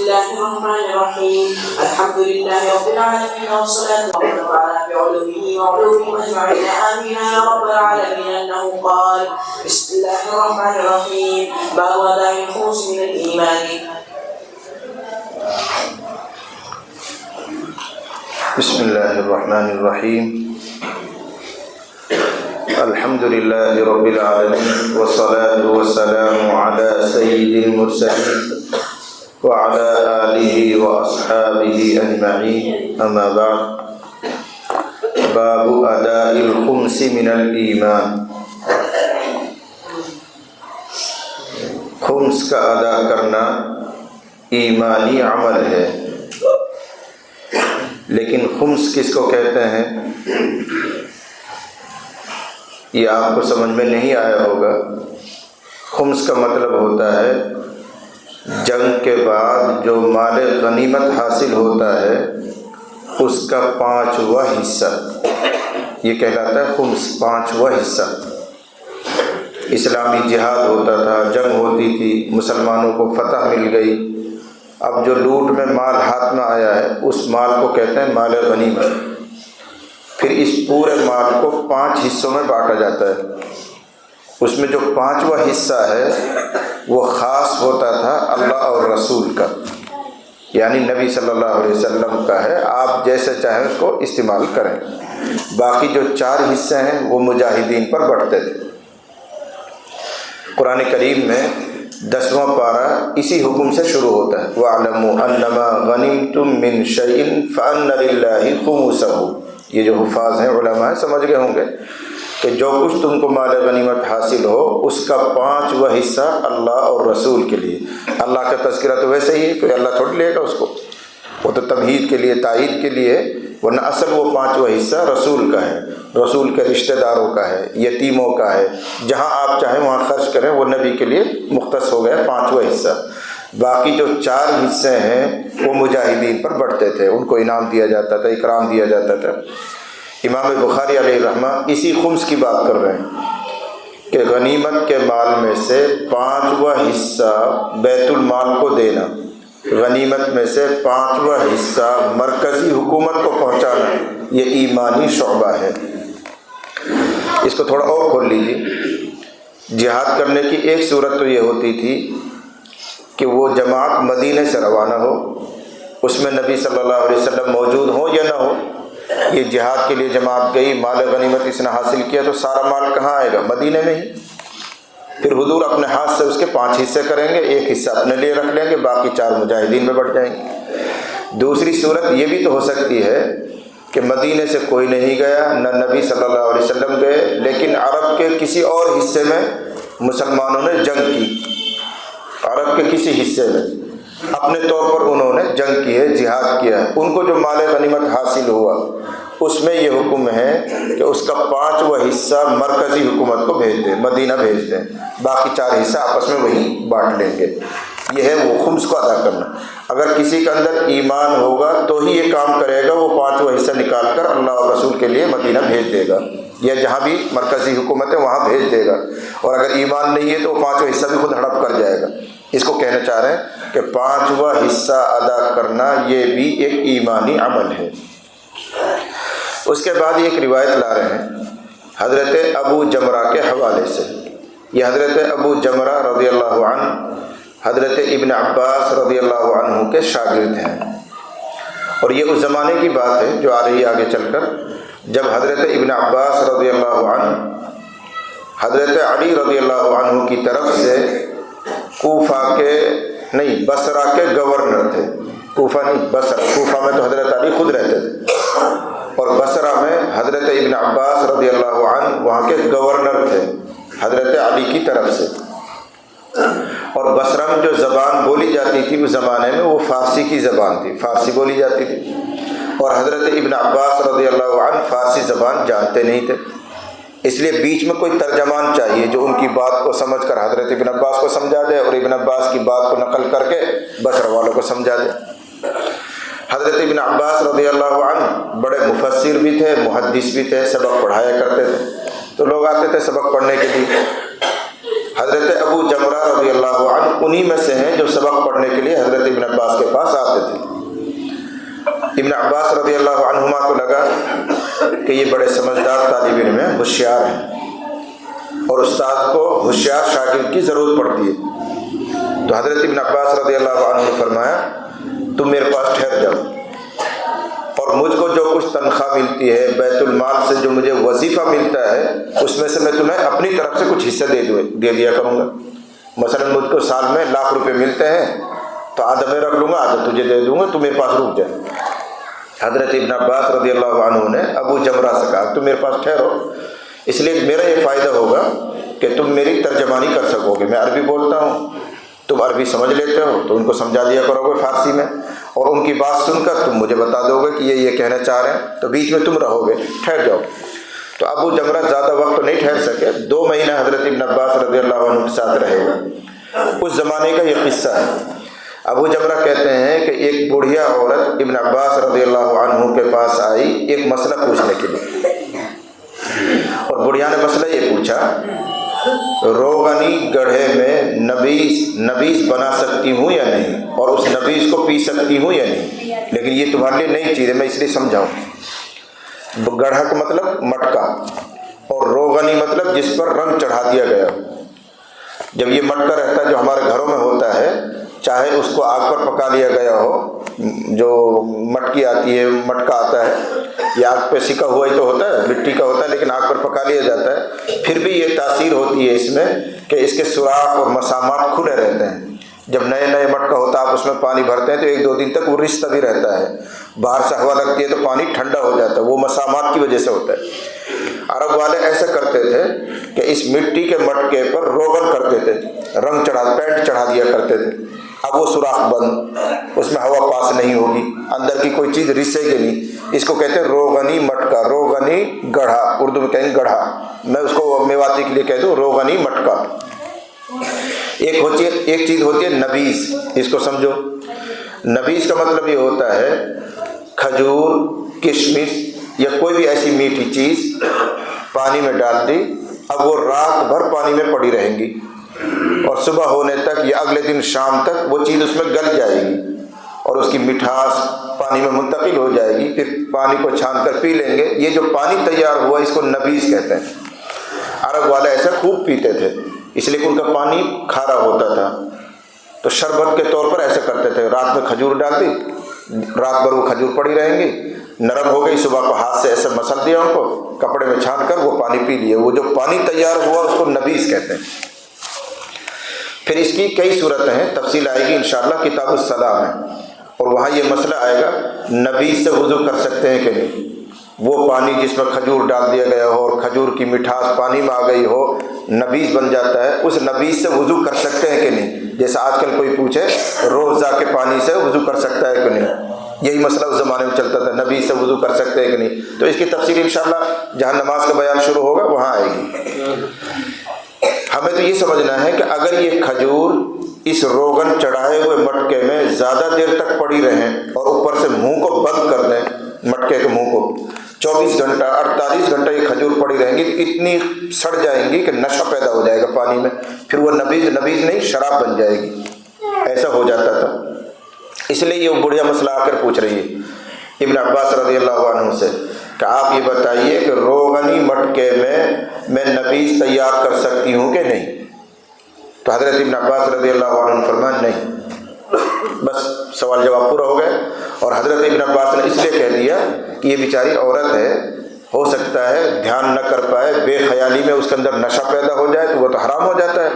الله الرحمن الرحيم الحمد لله رب العالمين والصلاة والسلام على بعلومه وعلومهم أجمعين آمين يا رب العالمين أنه قال بسم الله الرحمن الرحيم باب أداء الخمس من الإيمان. بسم الله الرحمن الرحيم الحمد لله رب العالمين والصلاة والسلام على سيد المرسلين وعلى آله وأصحابه أجمعين أما بعد باب أداء الخمس من الإيمان. خمس کا ادا کرنا ایمانی عمل ہے، لیکن خمس کس کو کہتے ہیں یہ آپ کو سمجھ میں نہیں آیا ہوگا. خمس کا مطلب ہوتا ہے جنگ کے بعد جو مال غنیمت حاصل ہوتا ہے اس کا 5واں حصہ، یہ کہلاتا ہے خمس، 5واں حصہ. اسلامی جہاد ہوتا تھا، جنگ ہوتی تھی، مسلمانوں کو فتح مل گئی، اب جو لوٹ میں مال ہاتھ میں آیا ہے اس مال کو کہتے ہیں مال غنیمت. پھر اس پورے مال کو 5 حصوں میں بانٹا جاتا ہے. اس میں جو 5واں حصہ ہے وہ خاص ہوتا تھا اللہ اور رسول کا، یعنی نبی صلی اللہ علیہ وسلم کا ہے، آپ جیسے چاہیں اس کو استعمال کریں. باقی جو 4 حصے ہیں وہ مجاہدین پر بٹتے تھے. قرآن کریم میں 10واں پارہ اسی حکم سے شروع ہوتا ہے وَاعْلَمُوا أَنَّمَا غَنِمْتُم مِّن شَيْءٍ فَأَنَّ لِلَّهِ خُمُسَهُ. یہ جو حفاظ ہیں علماء سمجھ گئے ہوں گے کہ جو کچھ تم کو مال غنیمت حاصل ہو اس کا 5واں حصہ اللہ اور رسول کے لیے. اللہ کا تذکرہ تو ویسے ہی ہے، کوئی اللہ تھوڑی لے گا اس کو، وہ تو تمہید کے لیے، تائید کے لیے، ورنہ اصل وہ 5واں حصہ رسول کا ہے، رسول کے رشتہ داروں کا ہے، یتیموں کا ہے. جہاں آپ چاہیں وہاں خرچ کریں، وہ نبی کے لیے مختص ہو گیا 5واں حصہ. باقی جو 4 حصے ہیں وہ مجاہدین پر بڑھتے تھے، ان کو انعام دیا جاتا تھا، اکرام دیا جاتا تھا. امام بخاری علیہ رحمہ اسی خمس کی بات کر رہے ہیں کہ غنیمت کے مال میں سے 5واں حصہ بیت المال کو دینا، غنیمت میں سے 5واں حصہ مرکزی حکومت کو پہنچانا، یہ ایمانی شعبہ ہے. اس کو تھوڑا اور کھول لیجیے. جہاد کرنے کی ایک صورت تو یہ ہوتی تھی کہ وہ جماعت مدینے سے روانہ ہو، اس میں نبی صلی اللہ علیہ وسلم موجود ہوں یا نہ ہو. یہ جہاد کے لیے جماعت گئی، مال غنیمت اس نے حاصل کیا تو سارا مال کہاں آئے گا؟ مدینے میں ہی. پھر حضور اپنے ہاتھ سے اس کے 5 حصے کریں گے، 1 حصہ اپنے لیے رکھ لیں گے، باقی 4 مجاہدین میں بٹ جائیں گے. دوسری صورت یہ بھی تو ہو سکتی ہے کہ مدینے سے کوئی نہیں گیا، نہ نبی صلی اللہ علیہ وسلم گئے، لیکن عرب کے کسی اور حصے میں مسلمانوں نے جنگ کی، عرب کے کسی حصے میں اپنے طور پر انہوں نے جنگ کی ہے، جہاد کیا ہے. ان کو جو مال غنیمت حاصل ہوا اس میں یہ حکم ہے کہ اس کا 5واں حصہ مرکزی حکومت کو بھیج دیں، مدینہ بھیج دیں، باقی 4 حصہ آپس میں وہی بانٹ لیں گے. یہ ہے وہ خمس کو ادا کرنا. اگر کسی کے اندر ایمان ہوگا تو ہی یہ کام کرے گا، وہ 5واں حصہ نکال کر اللہ اور رسول کے لیے مدینہ بھیج دے گا یا جہاں بھی مرکزی حکومت ہے وہاں بھیج دے گا. اور اگر ایمان نہیں ہے تو وہ 5واں حصہ بھی خود ہڑپ کر جائے گا. اس کو کہنا چاہ رہے ہیں کہ 5واں حصہ ادا کرنا یہ بھی ایک ایمانی عمل ہے. اس کے بعد ایک روایت لا رہے ہیں حضرت ابو جمرہ کے حوالے سے. یہ حضرت ابو جمرہ رضی اللہ عنہ حضرت ابن عباس رضی اللہ عنہ کے شاگرد ہیں، اور یہ اس زمانے کی بات ہے جو آ رہی ہے آگے چل کر، جب حضرت ابن عباس رضی اللہ عنہ حضرت علی رضی اللہ عنہ کی طرف سے کوفہ کے نہیں بصرہ کے گورنر تھے. کوفہ نہیں، بصرہ. کوفہ میں تو حضرت علی خود رہتے تھے، اور بصرہ میں حضرت ابن عباس رضی اللہ عنہ وہاں کے گورنر تھے حضرت علی کی طرف سے. اور بصرہ میں جو زبان بولی جاتی تھی اس زمانے میں وہ فارسی کی زبان تھی، فارسی بولی جاتی تھی، اور حضرت ابن عباس رضی اللہ عنہ فارسی زبان جانتے نہیں تھے. اس لیے بیچ میں کوئی ترجمان چاہیے جو ان کی بات کو سمجھ کر حضرت ابن عباس کو سمجھا دے اور ابن عباس کی بات کو نقل کر کے بصرہ والوں کو سمجھا دے. حضرت ابن عباس رضی اللہ عنہ بڑے مفسر بھی تھے، محدث بھی تھے، سبق پڑھایا کرتے تھے، تو لوگ آتے تھے سبق پڑھنے کے لیے. حضرت ابو جمرہ رضی اللہ عنہ انہی میں سے ہیں جو سبق پڑھنے کے لیے حضرت ابن عباس کے پاس آتے تھے۔ ابن عباس رضی اللہ عنہما کو لگا کہ یہ بڑے سمجھدار طالب علم ہیں، ہوشیار ہیں، اور استاد کو ہوشیار شاگرد کی ضرورت پڑتی ہے۔ تو حضرت ابن عباس رضی اللہ عنہ نے فرمایا تم میرے پاس ٹھہر جاؤ، اور مجھ کو جو کچھ تنخواہ ملتی ہے بیت المال سے، جو مجھے وظیفہ ملتا ہے، اس میں سے میں تمہیں اپنی طرف سے کچھ حصہ دے دیا کروں گا۔ مثلا مجھ کو سال میں 1,00,000 روپے ملتے ہیں تو آدھا میں رکھ لوں گا، آدھا تجھے دے دوں گا، تو میرے پاس رک جائے۔ حضرت ابن عباس رضی اللہ عنہ نے ابو جمرہ سے کہا تم میرے پاس ٹھہرو، اس لیے میرا یہ فائدہ ہوگا کہ تم میری ترجمانی کر سکو گے۔ میں عربی بولتا ہوں، تم عربی سمجھ لیتے ہو تو ان کو سمجھا دیا کرو گے فارسی میں، اور ان کی بات سن کر تم مجھے بتا دو گے کہ یہ کہنا چاہ رہے ہیں، تو بیچ میں تم رہو گے، ٹھہر جاؤ۔ تو ابو جمرہ زیادہ وقت تو نہیں ٹھہر سکے، 2 مہینہ حضرت ابن عباس رضی اللہ عنہ کے ساتھ رہے ہوئے۔ اس زمانے کا یہ قصہ ہے۔ ابو جمرہ کہتے ہیں کہ ایک بوڑھیا عورت ابن عباس رضی اللہ عنہ کے پاس آئی ایک مسئلہ پوچھنے کے لیے، اور بوڑھیا نے مسئلہ یہ پوچھا روغنی گڑھے میں نبیذ بنا سکتی ہوں یا نہیں، اور اس نبیذ کو پی سکتی ہوں یا نہیں، لیکن یہ تمہارے لیے نئی چیز ہے، میں اس لیے سمجھاؤں۔ گڑھا کا مطلب مٹکا، اور روغنی مطلب جس پر رنگ چڑھا دیا گیا ہو۔ جب یہ مٹکا رہتا ہے جو ہمارے گھروں میں ہوتا ہے، چاہے اس کو آگ پر پکا لیا گیا ہو، جو مٹکی آتی ہے، مٹکا آتا ہے، یہ آگ پہ سکا ہوا ہی تو ہوتا ہے، مٹی کا ہوتا ہے، لیکن آگ پر پکا لیا جاتا ہے، پھر بھی یہ تاثیر ہوتی ہے اس میں کہ اس کے سوراخ اور مسامات کھلے رہتے ہیں۔ جب نئے مٹکا ہوتا ہے آپ اس میں پانی بھرتے ہیں تو 1-2 دن تک وہ رشتہ بھی رہتا ہے، باہر سے ہوا لگتی ہے تو پانی ٹھنڈا ہو جاتا ہے، وہ مسامات کی وجہ سے ہوتا ہے۔ عرب والے ایسا کرتے تھے کہ اس مٹی کے مٹکے پر روغن کرتے تھے، رنگ پینٹ چڑھا دیا کرتے تھے۔ اب وہ سوراخ بند، اس میں ہوا پاس نہیں ہوگی، اندر کی کوئی چیز رسے گی نہیں، اس کو کہتے ہیں روغنی مٹکا، روغنی گڑھا، اردو میں کہیں گڑھا، میں اس کو میواتی کے لیے کہہ دوں روغنی مٹکا۔ ایک چیز ہوتی ہے نبیذ، اس کو سمجھو۔ نبیذ کا مطلب یہ ہوتا ہے کھجور، کشمش یا کوئی بھی ایسی میٹھی چیز پانی میں ڈال دی، اب وہ رات بھر پانی میں پڑی رہیں گی، اور صبح ہونے تک یا اگلے دن شام تک وہ چیز اس میں گل جائے گی، اور اس کی مٹھاس پانی میں منتقل ہو جائے گی، پھر پانی کو چھان کر پی لیں گے۔ یہ جو پانی تیار ہوا اس کو نبیذ کہتے ہیں۔ عرب والے ایسا خوب پیتے تھے، اس لیے کہ ان کا پانی کھارا ہوتا تھا، تو شربت کے طور پر ایسا کرتے تھے، رات میں کھجور ڈال دی، رات بھر وہ کھجور پڑی رہیں گی، نرم ہو گئی، صبح کو ہاتھ سے ایسے مسل دیا ان کو، کپڑے میں چھان کر وہ پانی پی لیے۔ وہ جو پانی تیار ہوا اس کو نبیذ کہتے ہیں۔ پھر اس کی کئی صورتیں ہیں، تفصیل آئے گی انشاءاللہ کتاب الصلاح میں، اور وہاں یہ مسئلہ آئے گا نبیذ سے وضو کر سکتے ہیں کہ نہیں۔ وہ پانی جس میں کھجور ڈال دیا گیا ہو اور کھجور کی مٹھاس پانی میں آ گئی ہو، نبیذ بن جاتا ہے، اس نبیذ سے وضو کر سکتے ہیں کہ نہیں۔ جیسا آج کل کوئی پوچھے روزہ کے پانی سے وضو کر سکتا ہے کہ نہیں، یہی مسئلہ اس زمانے میں چلتا تھا، نبیذ سے وضو کر سکتے ہیں کہ نہیں۔ تو اس کی تفصیل انشاءاللہ جہاں نماز کا بیان شروع ہوگا وہاں آئے گی۔ ہمیں تو یہ سمجھنا ہے کہ اگر یہ کھجور اس روغن چڑھائے ہوئے مٹکے میں زیادہ دیر تک پڑی رہیں اور اوپر سے منہ کو بند کر دیں، مٹکے کے منہ کو 24 گھنٹہ 48 گھنٹہ یہ کھجور پڑی رہیں گی تو اتنی سڑ جائیں گی کہ نشہ پیدا ہو جائے گا پانی میں، پھر وہ نبیذ نہیں شراب بن جائے گی۔ ایسا ہو جاتا تھا، اس لیے یہ بڑھیا مسئلہ آ کر پوچھ رہی ہے ابن عباس رضی اللہ عنہ سے کہ آپ یہ بتائیے کہ روغنی مٹکے میں نبیذ تیار کر سکتی ہوں کہ نہیں۔ تو حضرت ابن عباس رضی اللہ عنہ نے فرمایا نہیں۔ بس سوال جواب پورا ہو گئے، اور حضرت ابن عباس نے اس لیے کہہ دیا کہ یہ بیچاری عورت ہے، ہو سکتا ہے دھیان نہ کر پائے، بے خیالی میں اس کے اندر نشہ پیدا ہو جائے تو وہ تو حرام ہو جاتا ہے،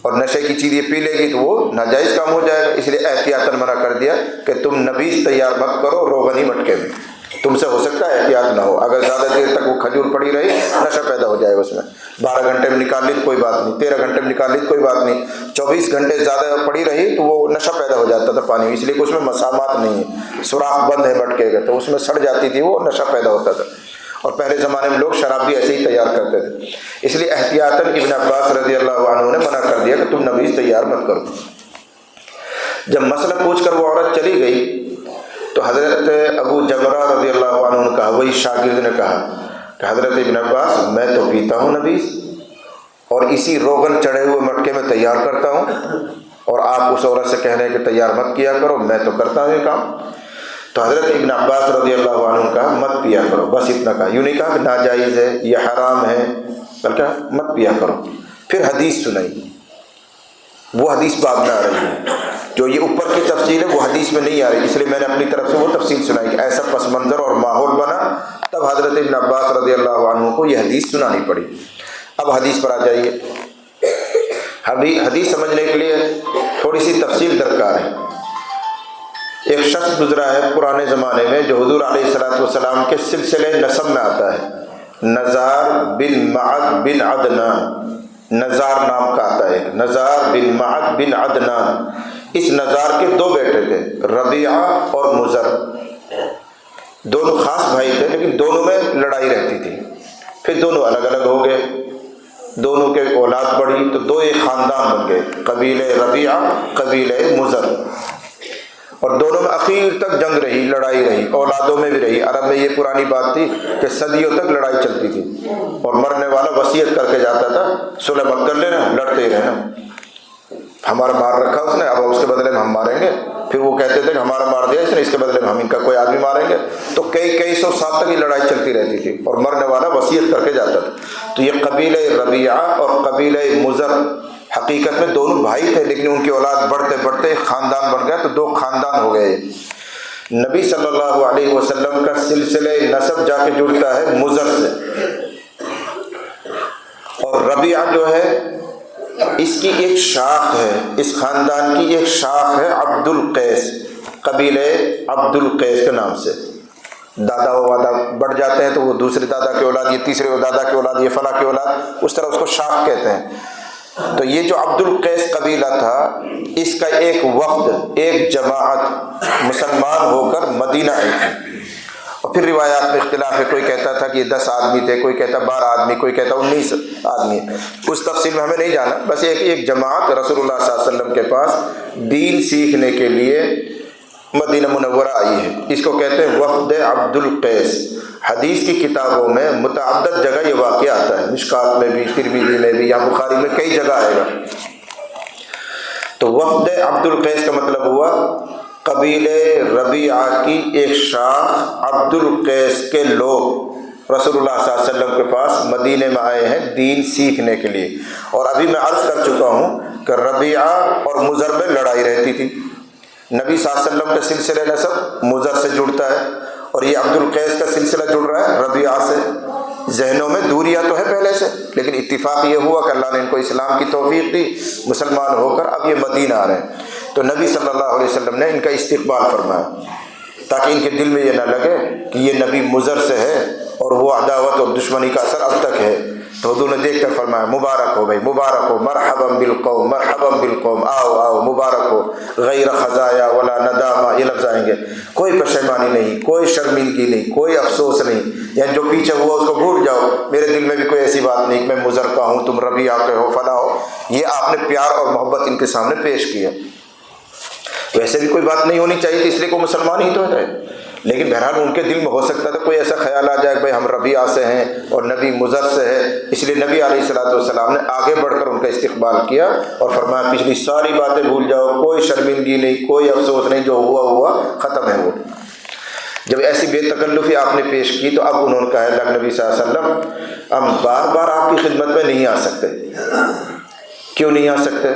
اور نشے کی چیز یہ پی لے گی تو وہ ناجائز کام ہو جائے گا، اس لیے احتیاطاً منع کر دیا کہ تم نبیذ تیار مت کرو روغنی مٹکے میں، تم سے ہو سکتا ہے احتیاط نہ ہو، اگر زیادہ دیر تک وہ کھجور پڑی رہی نشہ پیدا ہو جائے گا اس میں۔ 12 گھنٹے میں نکال لی تو کوئی بات نہیں، 13 گھنٹے میں نکال لی تو کوئی بات نہیں، 24 گھنٹے زیادہ پڑی رہی تو وہ نشہ پیدا ہو جاتا تھا پانی میں، اس لیے کہ اس میں مسامات نہیں ہے، سوراخ بند ہے مٹکے کا، تو اس میں سڑ جاتی تھی، وہ نشہ پیدا ہوتا تھا۔ اور پہلے زمانے میں لوگ شراب بھی ایسے ہی تیار کرتے تھے، اس لیے احتیاطاً ابن عباس رضی اللہ عنہ نے منع کر دیا کہ تم نبیذ تیار مت کرو۔ جب مسئلہ پوچھ کر وہ عورت چلی گئی تو حضرت ابو جمرہ رضی اللہ عنہ نے کہا، وہی شاگرد نے کہا کہ حضرت ابن عباس میں تو پیتا ہوں نبیذ، اور اسی روغن چڑھے ہوئے مٹکے میں تیار کرتا ہوں، اور اس عورت سے کہنے کہ تیار مت کیا کرو، میں تو کرتا ہوں یہ کام۔ تو حضرت ابن عباس رضی اللہ عنہ نے کہا مت پیا کرو، بس اتنا کہا، یوں نہیں کہا کہ ناجائز ہے یہ حرام ہے، بلکہ مت پیا کرو۔ پھر حدیث سنائی، وہ حدیث بعد میں آ رہی ہے، جو یہ اوپر کی تفصیل ہے وہ حدیث میں نہیں آ رہی، اس لیے میں نے اپنی طرف سے وہ تفصیل سنائی کہ ایسا پس منظر اور ماحول بنا، تب حضرت ابن عباس رضی اللہ عنہ کو یہ حدیث سنانی پڑی۔ اب حدیث پر آ جائیے۔ حدیث سمجھنے کے لیے تھوڑی سی تفصیل درکار ہے۔ ایک شخص گزرا ہے پرانے زمانے میں جو حضور علیہ الصلوۃ والسلام کے سلسلے نسب میں آتا ہے، نزار بن معد بن عدنان، نزار نام کا آتا ہے، نزار بن معد بن عدنان۔ اس نزار کے دو بیٹے تھے، ربیعہ اور مضر، دونوں خاص بھائی تھے لیکن دونوں میں لڑائی رہتی تھی، پھر دونوں الگ الگ ہو گئے، دونوں کے اولاد بڑھی تو دو ایک خاندان بن گئے، قبیلہ ربیعہ قبیلہ مضر، اور دونوں میں اخیر تک جنگ رہی، لڑائی رہی، اولادوں میں بھی رہی۔ عرب میں یہ پرانی بات تھی کہ صدیوں تک لڑائی چلتی تھی، اور مرنے والا وصیت کر کے جاتا تھا صلح مت کر لینا، لڑتے ہی رہنا، ہمارا مار رکھا اس نے، اب اس کے بدلے میں ہم ماریں گے، پھر وہ کہتے تھے کہ ہمارا مار دیا اس نے، اس کے بدلے میں ہم ان کا کوئی آدمی ماریں گے، تو کئی سو سال تک یہ لڑائی چلتی رہتی تھی، اور مرنے والا وصیت کر کے جاتا تھا۔ تو یہ قبیلہ ربیعہ اور قبیلہ مضر حقیقت میں دونوں بھائی تھے، لیکن ان کی اولاد بڑھتے بڑھتے خاندان بن گیا، تو دو خاندان ہو گئے۔ نبی صلی اللہ علیہ وسلم کا سلسلہ نسب جا کے جڑتا ہے مضر سے، اور ربیعہ جو ہے اس کی ایک شاخ ہے، اس خاندان کی ایک شاخ ہے عبد القیس، قبیلہ عبد القیس کے نام سے۔ دادا و وادا بڑھ جاتے ہیں تو وہ دوسرے دادا کی اولاد، یہ تیسرے دادا کی اولاد، یہ فلاں کی اولاد، اس طرح اس کو شاخ کہتے ہیں۔ تو یہ جو عبد القیس قبیلہ تھا، اس کا ایک وفد، ایک جماعت مسلمان ہو کر مدینہ آئی تھی، اور پھر روایات میں اختلاف ہے، کوئی کہتا تھا کہ یہ 10 آدمی تھے، کوئی کہتا 12 آدمی، کوئی کہتا 19 آدمی، اس تفصیل میں ہمیں نہیں جانا، بس ایک جماعت رسول اللہ صلی اللہ علیہ وسلم کے پاس دین سیکھنے کے لیے مدینہ منورہ آئی ہے۔ اس کو کہتے ہیں وفد عبد القیس۔ حدیث کی کتابوں میں متعدد جگہ یہ واقعہ آتا ہے، مشکات میں بھی، ترمذی میں بھی، یا بخاری میں کئی جگہ آئے گا۔ تو وفد عبد القیس کا مطلب ہوا قبیلہ ربیعہ کی ایک شاخ عبد القیس کے لوگ رسول اللہ صلی اللہ علیہ وسلم کے پاس مدینے میں آئے ہیں دین سیکھنے کے لیے۔ اور ابھی میں عرض کر چکا ہوں کہ ربیعہ اور مضر میں لڑائی رہتی تھی، نبی صلی اللہ علیہ وسلم کا سلسلہ نسب مضر سے جڑتا ہے، اور یہ عبد القیس کا سلسلہ جڑ رہا ہے ربیعہ سے۔ ذہنوں میں دوریاں تو ہے پہلے سے، لیکن اتفاق یہ ہوا کہ اللہ نے ان کو اسلام کی توفیق دی، مسلمان ہو کر اب یہ مدینہ آ رہے ہیں، تو نبی صلی اللہ علیہ وسلم نے ان کا استقبال فرمایا، تاکہ ان کے دل میں یہ نہ لگے کہ یہ نبی مضر سے ہے اور وہ عداوت اور دشمنی کا اثر اب تک ہے۔ تو حضور نے دیکھ کر فرمایا مبارک ہو بھائی، مبارک ہو، مرحبا بالقوم، مرحبا بالقوم، آؤ آؤ، مبارک ہو، غیر خزایا ولا ندامہ، یہ لفظ آئیں گے، کوئی پشیمانی نہیں، کوئی شرمندگی نہیں، کوئی افسوس نہیں، یعنی جو پیچھے ہوا اس کو بھول جاؤ، میرے دل میں بھی کوئی ایسی بات نہیں کہ میں مضر کا ہوں، تم ربیعہ کے ہو، فلاں ہو۔ یہ آپ نے پیار اور محبت ان کے سامنے پیش کیا۔ ویسے بھی کوئی بات نہیں ہونی چاہیے تھی، اس لیے کوئی مسلمان ہی تو ہے، لیکن بہرحال ان کے دل میں ہو سکتا تھا کوئی ایسا خیال آ جائے کہ بھائی ہم ربیعہ سے ہیں اور نبی مضر سے ہے، اس لیے نبی علیہ الصلوۃ والسلام نے آگے بڑھ کر ان کا استقبال کیا اور فرمایا پچھلی ساری باتیں بھول جاؤ، کوئی شرمندگی نہیں، کوئی افسوس نہیں، جو ہوا ختم ہے۔ وہ جب ایسی بے تکلفی آپ نے پیش کی تو اب انہوں نے کہا اللہ نبی صلی اللہ علیہ وسلم ہم بار بار آپ کی خدمت میں نہیں آ سکتے۔ کیوں نہیں آ سکتے؟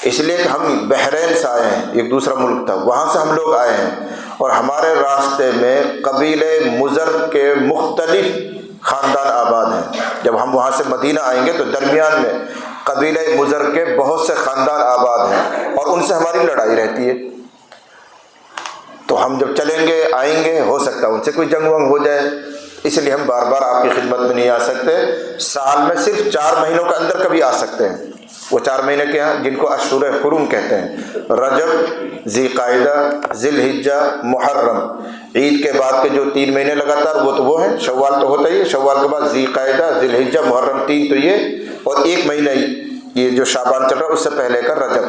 اس لیے کہ ہم بحرین سے آئے ہیں، ایک دوسرا ملک تھا، وہاں سے ہم لوگ آئے ہیں، اور ہمارے راستے میں قبیلہ مضر کے مختلف خاندان آباد ہیں۔ جب ہم وہاں سے مدینہ آئیں گے تو درمیان میں قبیلہ مضر کے بہت سے خاندان آباد ہیں، اور ان سے ہماری لڑائی رہتی ہے، تو ہم جب چلیں گے آئیں گے ہو سکتا ہے ان سے کوئی جنگ ونگ ہو جائے، اس لیے ہم بار بار آپ کی خدمت میں نہیں آ سکتے۔ سال میں صرف 4 مہینوں کے اندر کبھی آ سکتے ہیں۔ وہ 4 مہینے کیا ہیں جن کو اشہر حرم کہتے ہیں، رجب، ذی قعدہ، ذی الحجہ، محرم۔ عید کے بعد کے جو 3 مہینے لگاتار وہ ہیں، شوال تو ہوتا ہی ہے، شوال کے بعد ذی قعدہ، ذی الحجہ، محرم، 3 تو یہ، اور 1 مہینہ یہ جو شعبان چل رہا ہے اس سے پہلے کا رجب،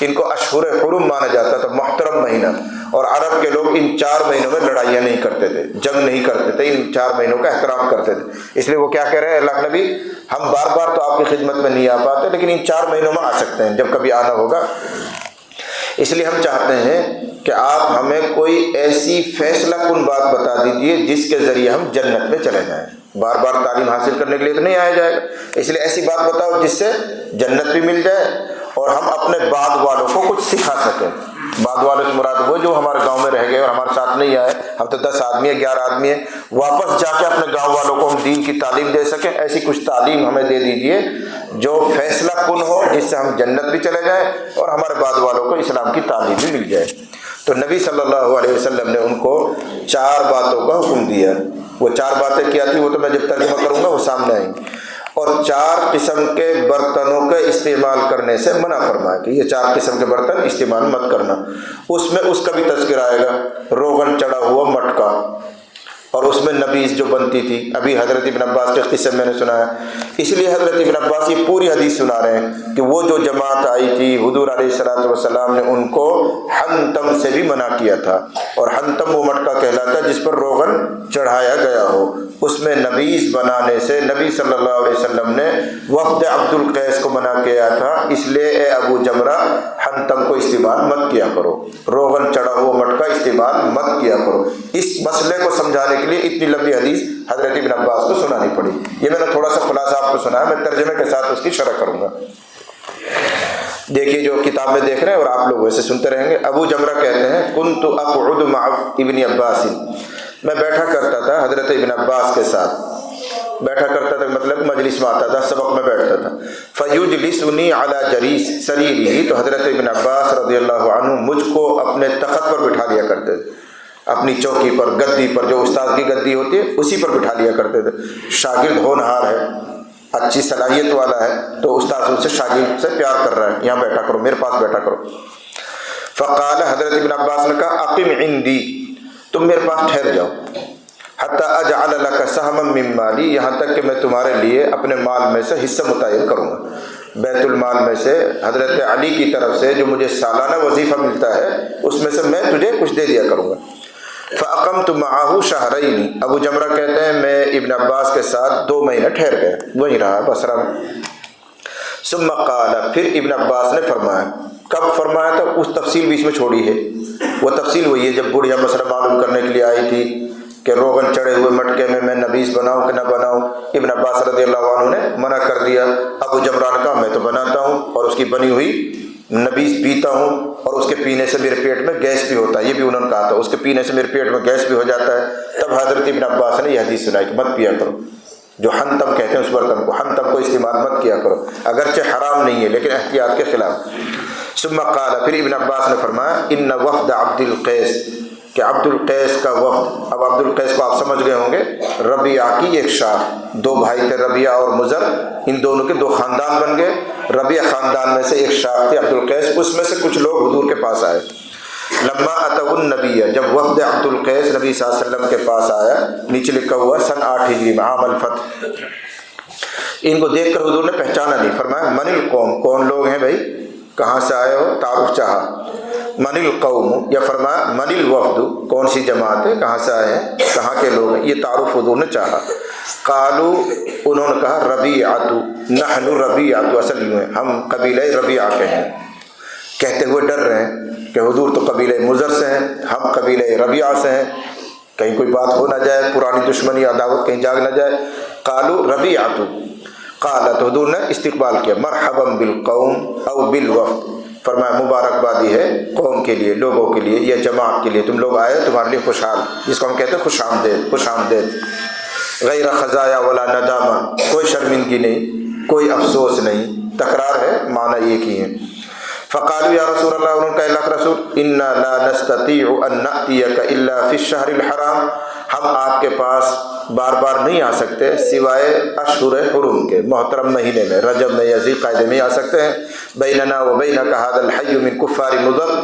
ان کو اشہر حرم مانا جاتا تھا، محترم مہینہ۔ اور عرب کے لوگ ان 4 مہینوں میں لڑائیاں نہیں کرتے تھے، جنگ نہیں کرتے تھے، ان 4 مہینوں کا احترام کرتے تھے۔ اس لیے وہ کیا کہہ رہے ہیں اللہ نبی ہم بار بار تو آپ کی خدمت میں نہیں آ پاتے، لیکن ان 4 مہینوں میں آ سکتے ہیں جب کبھی آنا ہوگا۔ اس لیے ہم چاہتے ہیں کہ آپ ہمیں کوئی ایسی فیصلہ کن بات بتا دیجئے جس کے ذریعے ہم جنت میں چلے جائیں. بار بار تعلیم حاصل کرنے کے لیے تو نہیں آیا جائے گا، اس لیے ایسی بات بتاؤ جس سے جنت بھی مل جائے اور ہم اپنے بعد والوں کو کچھ سکھا سکیں. بعد والوں سے مراد وہ جو ہمارے گاؤں میں رہ گئے اور ہمارے ساتھ نہیں آئے. ہم تو 10 آدمی ہیں، 11 آدمی ہیں، واپس جا کے اپنے گاؤں والوں کو ہم دین کی تعلیم دے سکیں. ایسی کچھ تعلیم ہمیں دے دیجئے جو فیصلہ کن ہو، جس سے ہم جنت بھی چلے جائیں اور ہمارے بعد والوں کو اسلام کی تعلیم بھی مل جائے. تو نبی صلی اللہ علیہ وسلم نے ان کو 4 باتوں کا حکم دیا. وہ 4 باتیں کیا تھی وہ تو میں جب ترجمہ کروں گا وہ سامنے آئیں گی. اور 4 قسم کے برتنوں کے استعمال کرنے سے منع فرمایا کہ یہ 4 قسم کے برتن استعمال مت کرنا. اس میں اس کا بھی تذکرہ آئے گا، روغن چڑھا ہوا مٹکا، اور اس میں نبیذ جو بنتی تھی. ابھی حضرت ابن عباس کے قصے میں نے سنایا، اس لیے حضرت ابن عباس یہ پوری حدیث سنا رہے ہیں کہ وہ جو جماعت آئی تھی حضور علیہ الصلوۃ والسلام نے ان کو حنتم سے بھی منع کیا تھا. اور حنتم وہ مٹکا کہلاتا ہے جس پر روغن چڑھایا گیا ہو. اس میں نبیذ بنانے سے نبی صلی اللہ علیہ وسلم نے وفد عبد القیس کو منع کیا تھا. اس لیے اے ابو جمرہ حنتم کو استعمال مت کیا کرو، روغن چڑھا ہوا مٹکا استعمال مت کیا کرو. اس مسئلے کو سمجھانے کے لیے اتنی لمبی حدیث حضرت ابن عباس کو سنانی پڑی. یہ میں نے تھوڑا سا خلاصہ آپ کو سنا ہے، میں ترجمے کے ساتھ اس کی شرح کروں گا. دیکھیے جو کتاب میں دیکھ رہے ہیں اور آپ لوگ ویسے سنتے رہیں گے. ابو جمرہ کہتے ہیں کنت اقعد مع ابن عباس، میں بیٹھا کرتا تھا حضرت ابن عباس کے ساتھ. بیٹھا کرتا تھا مطلب مجلس میں آتا تھا، سبق میں بیٹھتا تھا. فیجلسنی علی جریس سریری، تو حضرت ابن عباس رضی اللہ عنہ مجھ کو اپنے تخت پر بٹھا دیا کرتے تھے، اپنی چوکی پر، گدی پر، جو استاد کی گدی ہوتی ہے اسی پر بٹھا لیا کرتے تھے. شاگرد ہونہار ہے، اچھی صلاحیت والا ہے، تو استاد اس سے شاگرد سے پیار کر رہا ہے، یہاں بیٹھا کرو، میرے پاس بیٹھا کرو. فقال، حضرت ابن عباس نے کہا اقم عندی، تم میرے پاس ٹھہر جاؤ. حتی اجعل لک سہما من مالی، یہاں تک کہ میں تمہارے لیے اپنے مال میں سے حصہ متعین کروں گا. بیت المال میں سے حضرت علی کی طرف سے جو مجھے سالانہ وظیفہ ملتا ہے اس میں سے میں تجھے کچھ دے دیا کروں گا. فاقمت معه شہرین، ابو جمرہ کہتے ہیں میں ابن عباس کے ساتھ 2 مہینے ٹھہر گئے، وہیں رہا بصرہ میں. ثم قال، پھر ابن عباس نے فرمایا. کب فرمایا تھا اس تفصیل بیچ میں چھوڑی ہے، وہ تفصیل وہی ہے جب بڑھیا مسئلہ معلوم کرنے کے لیے آئی تھی کہ روغن چڑھے ہوئے مٹکے میں نبیذ بناؤں کہ نہ بناؤں. ابن عباس رضی اللہ عنہ نے منع کر دیا. ابو جمرہ نے کہا میں تو بناتا ہوں اور اس کی بنی ہوئی نبیذ پیتا ہوں، اور اس کے پینے سے میرے پیٹ میں گیس بھی ہوتا ہے. یہ بھی انہوں نے کہا تھا اس کے پینے سے میرے پیٹ میں گیس بھی ہو جاتا ہے. تب حضرت ابن عباس نے یہ حدیث سنائی کہ مت پیا کرو، جو حنتم کہتے ہیں اس برتن کو، حنتم کو استعمال مت کیا کرو، اگرچہ حرام نہیں ہے لیکن احتیاط کے خلاف. ثم قال، پھر ابن عباس نے فرمایا ان وفد عبد القیس، کہ عبد القیس کا وفد. اب عبد القیس کو آپ سمجھ گئے ہوں گے، ربیعہ کی ایک شاخ، 2 بھائی تھے ربیعہ اور مضر، ان دونوں کے 2 خاندان بن گئے. ربیعہ خاندان میں سے ایک شاخ تھی عبد القیس، اس میں سے کچھ لوگ حضور کے پاس آئے. لما اتوا النبی، جب وفد عبد القیس نبی صلی اللہ علیہ وسلم کے پاس آیا، نیچے لکھا ہوا سن 8 ہجری میں، عام الفتح. ان کو دیکھ کر حضور نے پہچانا نہیں. فرمایا من القوم، کون لوگ ہیں بھائی، کہاں سے آئے ہو، تعارف چاہا. من القوم، یا فرمایا من الوفد، کون سی جماعت ہے، کہاں سے آئے ہیں، کہاں کے لوگ ہیں، یہ تعارف حضور نے چاہا. قالو، انہوں نے کہا ربیعۃ، نحن ربیعۃ، اصل یوں ہے ہم قبیلہ ربیعہ کے ہیں. کہتے ہوئے ڈر رہے ہیں کہ حضور تو قبیلہ مضر سے ہیں، ہم قبیلہ ربیعہ سے ہیں، کہیں کوئی بات ہو نہ جائے، پرانی دشمنی عداوت کہیں جاگ نہ جائے. قالو ربیعۃ، قال، تو حضور نے استقبال کیا مرحبا بالقوم او بالوفد، فرمایا مبارکبادی ہے قوم کے لیے، لوگوں کے لیے یا جماعت کے لیے، تم لوگ آئے تمہارے لیے خوشحال، جس کو ہم کہتے ہیں خوش آمدید، خوش آمدید. غیر خزایا ولا ندامہ، کوئی شرمندگی نہیں، کوئی افسوس نہیں، تکرار ہے، معنی ایک ہی ہے. فقالوا یا رسول اللہ، انہوں نے کہا اللہ کے رسول، انا لا نستطيع ان ناتيك الا في الشهر الحرام، ہم آپ کے پاس بار بار نہیں آ سکتے سوائے اشہر حرم کے، محترم مہینے میں، رجب میں یا ذی القعدہ میں آ سکتے ہیں. بیننا و بینک ھذا الحی من کفار مضر،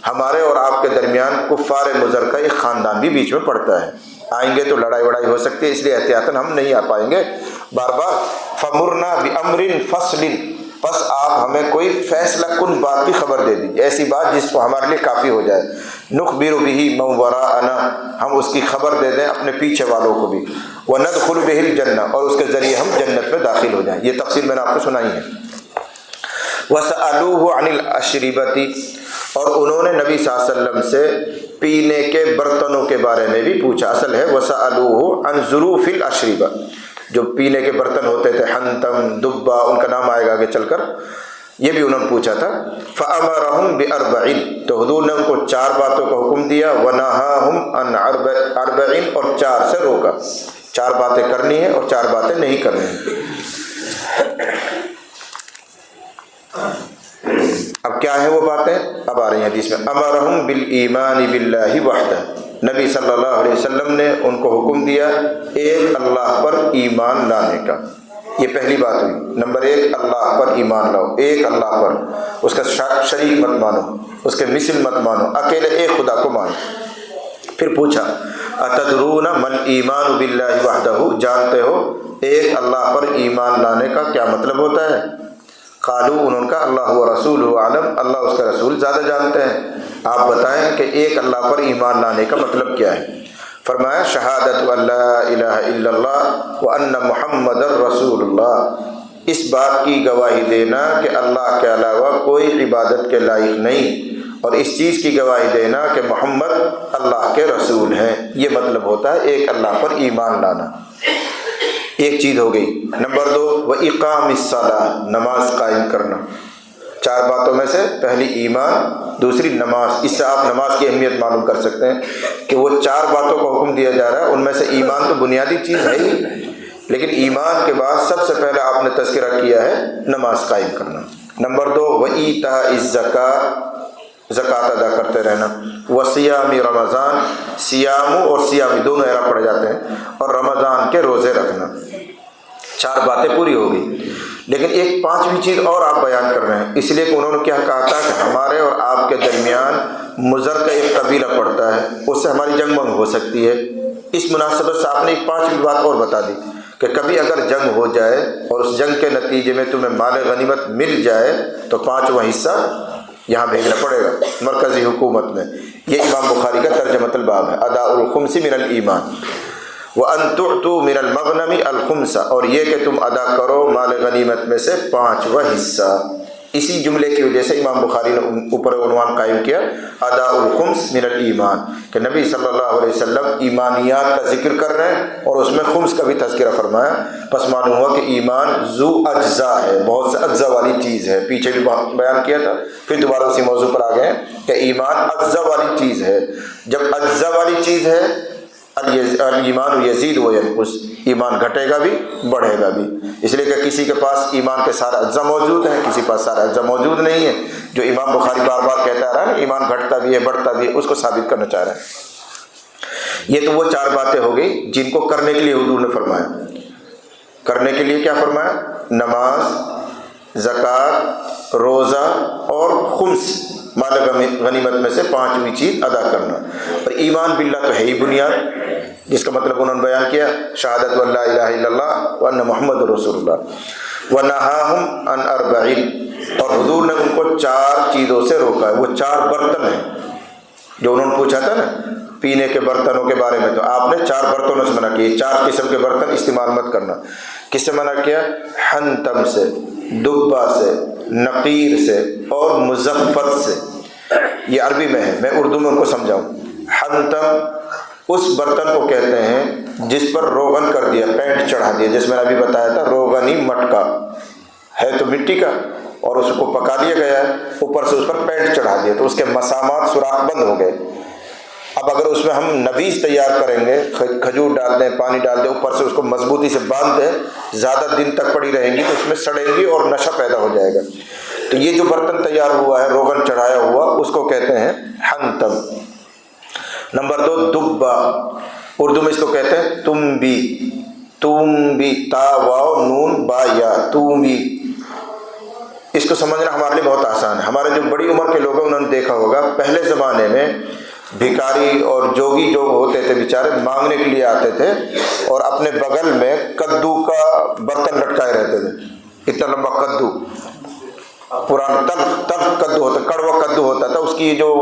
ہمارے اور آپ کے درمیان کفار مضر کا ایک خاندان بھی بیچ میں پڑتا ہے، آئیں گے تو لڑائی وڑائی ہو سکتی ہے، اس لیے احتیاطاً ہم نہیں آ پائیں گے بار بار. فمرنا بامر فصل، بس آپ ہمیں کوئی فیصلہ کن بات کی خبر دے دیجیے، ایسی بات جس کو ہمارے لیے کافی ہو جائے. نخبر به من وراءنا، ہم اس کی خبر دے دیں اپنے پیچھے والوں کو بھی. وندخل به الجنہ، اور اس کے ذریعے ہم جنت میں داخل ہو جائیں. یہ تفصیل میں نے آپ کو سنائی ہے. وسألوه عن الاشربۃ، اور انہوں نے نبی صلی اللہ علیہ وسلم سے پینے کے برتنوں کے بارے میں بھی پوچھا. اصل ہے وَسَأَلُوهُ عَنْ ظُرُوفِ الْأَشْرِبَةِ، جو پینے کے برتن ہوتے تھے، حنتم، دبا، ان کا نام آئے گا آگے چل کر، یہ بھی انہوں نے پوچھا تھا. فَأَمَرَهُمْ بِأَرْبَعٍ، تو حضور نے ان کو 4 باتوں کا حکم دیا. وَنَهَاهُمْ عَنْ أَرْبَعٍ، اور 4 سے روکا. 4 باتیں کرنی ہیں اور 4 باتیں نہیں کرنی ہیں. اب کیا ہیں وہ باتیں؟ اب آ رہی ہیں حدیث میں. امرہم بالایمان باللہ وحدہ، نبی صلی اللہ علیہ وسلم نے ان کو حکم دیا ایک اللہ پر ایمان لانے کا. یہ پہلی بات ہوئی. نمبر 1، اللہ پر ایمان لاؤ، ایک اللہ پر، اس کا شریک مت مانو، اس کے مثل مت مانو، اکیلے ایک خدا کو مانو. پھر پوچھا اتدرون من ایمان باللہ وحدہ، جانتے ہو ایک اللہ پر ایمان لانے کا کیا مطلب ہوتا ہے؟ قالوا، انہوں نے کہا اللہ و رسول عالم، اللہ اس کا رسول زیادہ جانتے ہیں، آپ بتائیں کہ ایک اللہ پر ایمان لانے کا مطلب کیا ہے. فرمایا شہادت اللہ الہ الا اللہ وان محمد رسول اللہ، اس بات کی گواہی دینا کہ اللہ کے علاوہ کوئی عبادت کے لائق نہیں، اور اس چیز کی گواہی دینا کہ محمد اللہ کے رسول ہیں. یہ مطلب ہوتا ہے ایک اللہ پر ایمان لانا. ایک چیز ہو گئی. نمبر 2، وَإِقَامِ الصَّلَاةِ، نماز قائم کرنا. 4 باتوں میں سے پہلی ایمان، دوسری نماز. اس سے آپ نماز کی اہمیت معلوم کر سکتے ہیں کہ وہ 4 باتوں کا حکم دیا جا رہا ہے، ان میں سے ایمان تو بنیادی چیز ہے ہی، لیکن ایمان کے بعد سب سے پہلے آپ نے تذکرہ کیا ہے نماز قائم کرنا. نمبر 2، وَإِيتَاءِ الزَّكَاةِ، زکوٰۃ ادا کرتے رہنا. وصیام رمضان، سیام اور سیامی دونوں اعراب پڑھے جاتے ہیں، اور رمضان کے روزے رکھنا. 4 باتیں پوری ہو گئی. لیکن ایک 5ویں چیز اور آپ بیان کر رہے ہیں، اس لیے کہ انہوں نے کیا کہا تھا کہ ہمارے اور آپ کے درمیان مضر کا ایک قبیلہ پڑتا ہے، اس سے ہماری جنگ منگ ہو سکتی ہے. اس مناسبت سے آپ نے ایک 5ویں بات اور بتا دی کہ کبھی اگر جنگ ہو جائے اور اس جنگ کے نتیجے میں تمہیں مال غنیمت مل جائے تو 5واں حصہ یہاں بھیجنا پڑے گا مرکزی حکومت میں. یہ امام بخاری کا ترجمۃ الباب ہے. ادا الخمس من الایمان وَأَن تُعْتُوا مِنَ الْمَغْنَمِ الْخُمْسَ، اور یہ کہ تم ادا کرو مال غنیمت میں سے 5واں حصہ. اسی جملے کی وجہ سے امام بخاری نے اوپر عنوان قائم کیا ادا الخمس من الایمان، کہ نبی صلی اللہ علیہ وسلم ایمانیات کا ذکر کر رہے ہیں اور اس میں خمس کا بھی تذکرہ فرمایا. پس معلوم ہوا کہ ایمان ذو اجزاء ہے، بہت سے اجزاء والی چیز ہے. پیچھے بھی بیان کیا تھا، پھر دوبارہ اسی موضوع پر آ گئے کہ ایمان اجزاء والی چیز ہے. جب اجزاء والی چیز ہے، ایمان یزید و ینقص، ایمان گھٹے گا بھی بڑھے گا بھی. اس لیے کہ کسی کے پاس ایمان کے سارے اجزاء موجود ہیں، کسی پاس سارے اجزاء موجود نہیں ہے. جو امام بخاری بار بار کہتا رہا نا ایمان گھٹتا بھی ہے بڑھتا بھی ہے، اس کو ثابت کرنا چاہ رہے ہیں. یہ تو وہ 4 باتیں ہو گئی جن کو کرنے کے لیے حضور نے فرمایا. کرنے کے لیے کیا فرمایا؟ نماز، زکوٰۃ، روزہ اور خمس، مال غنیمت میں سے 5ویں چیز ادا کرنا. اور ایمان باللہ تو ہے ہی بنیاد، جس کا مطلب انہوں نے بیان کیا شہادت واللہ الہ الا اللہ وان محمد رسول اللہ. وَنَهَاهُمْ عَنْ أَرْبَعٍ، اور حضور نے ان کو 4 چیزوں سے روکا ہے. وہ 4 برتن ہیں جو انہوں نے پوچھا تھا نا پینے کے برتنوں کے بارے میں، تو آپ نے 4 برتنوں سے منع کیا. 4 قسم کے برتن استعمال مت کرنا. کس سے منع کیا؟ حنتم سے، دبا سے، نقیر سے اور مزفت سے. یہ عربی میں ہے، میں اردو میں ان کو سمجھاؤں. حنتم اس برتن کو کہتے ہیں جس پر روغن کر دیا، پینٹ چڑھا دیا، جس میں نے ابھی بتایا تھا روغنی مٹکا ہے تو مٹی کا، اور اس کو پکا دیا گیا ہے، اوپر سے اس پر پینٹ چڑھا دیا تو اس کے مسامات سوراخ بند ہو گئے. اب اگر اس میں ہم نبیذ تیار کریں گے، کھجور ڈال دیں، پانی ڈال دیں، اوپر سے اس کو مضبوطی سے باندھ دیں، زیادہ دن تک پڑی رہیں گی تو اس میں سڑیں گی اور نشہ پیدا ہو جائے گا. تو یہ جو برتن تیار ہوا ہے روغن چڑھایا ہوا، اس کو کہتے ہیں حنتم. نمبر 2 دبا، اردو میں اس کو کہتے ہیں تم بھی، تا واو نون با یا، تم بھی. اس کو سمجھنا ہمارے لیے بہت آسان ہے. ہمارے جو بڑی عمر کے لوگ ہیں انہوں نے دیکھا ہوگا پہلے زمانے میں بھکاری اور جوگی جو ہوتے تھے بیچارے مانگنے کے لیے آتے تھے اور اپنے بغل میں کدو کا برتن لٹکائے رہتے تھے. اتنا لمبا کدو، پرانا تلخ کدو ہوتا، کڑوا کدو ہوتا تھا، اس کی جو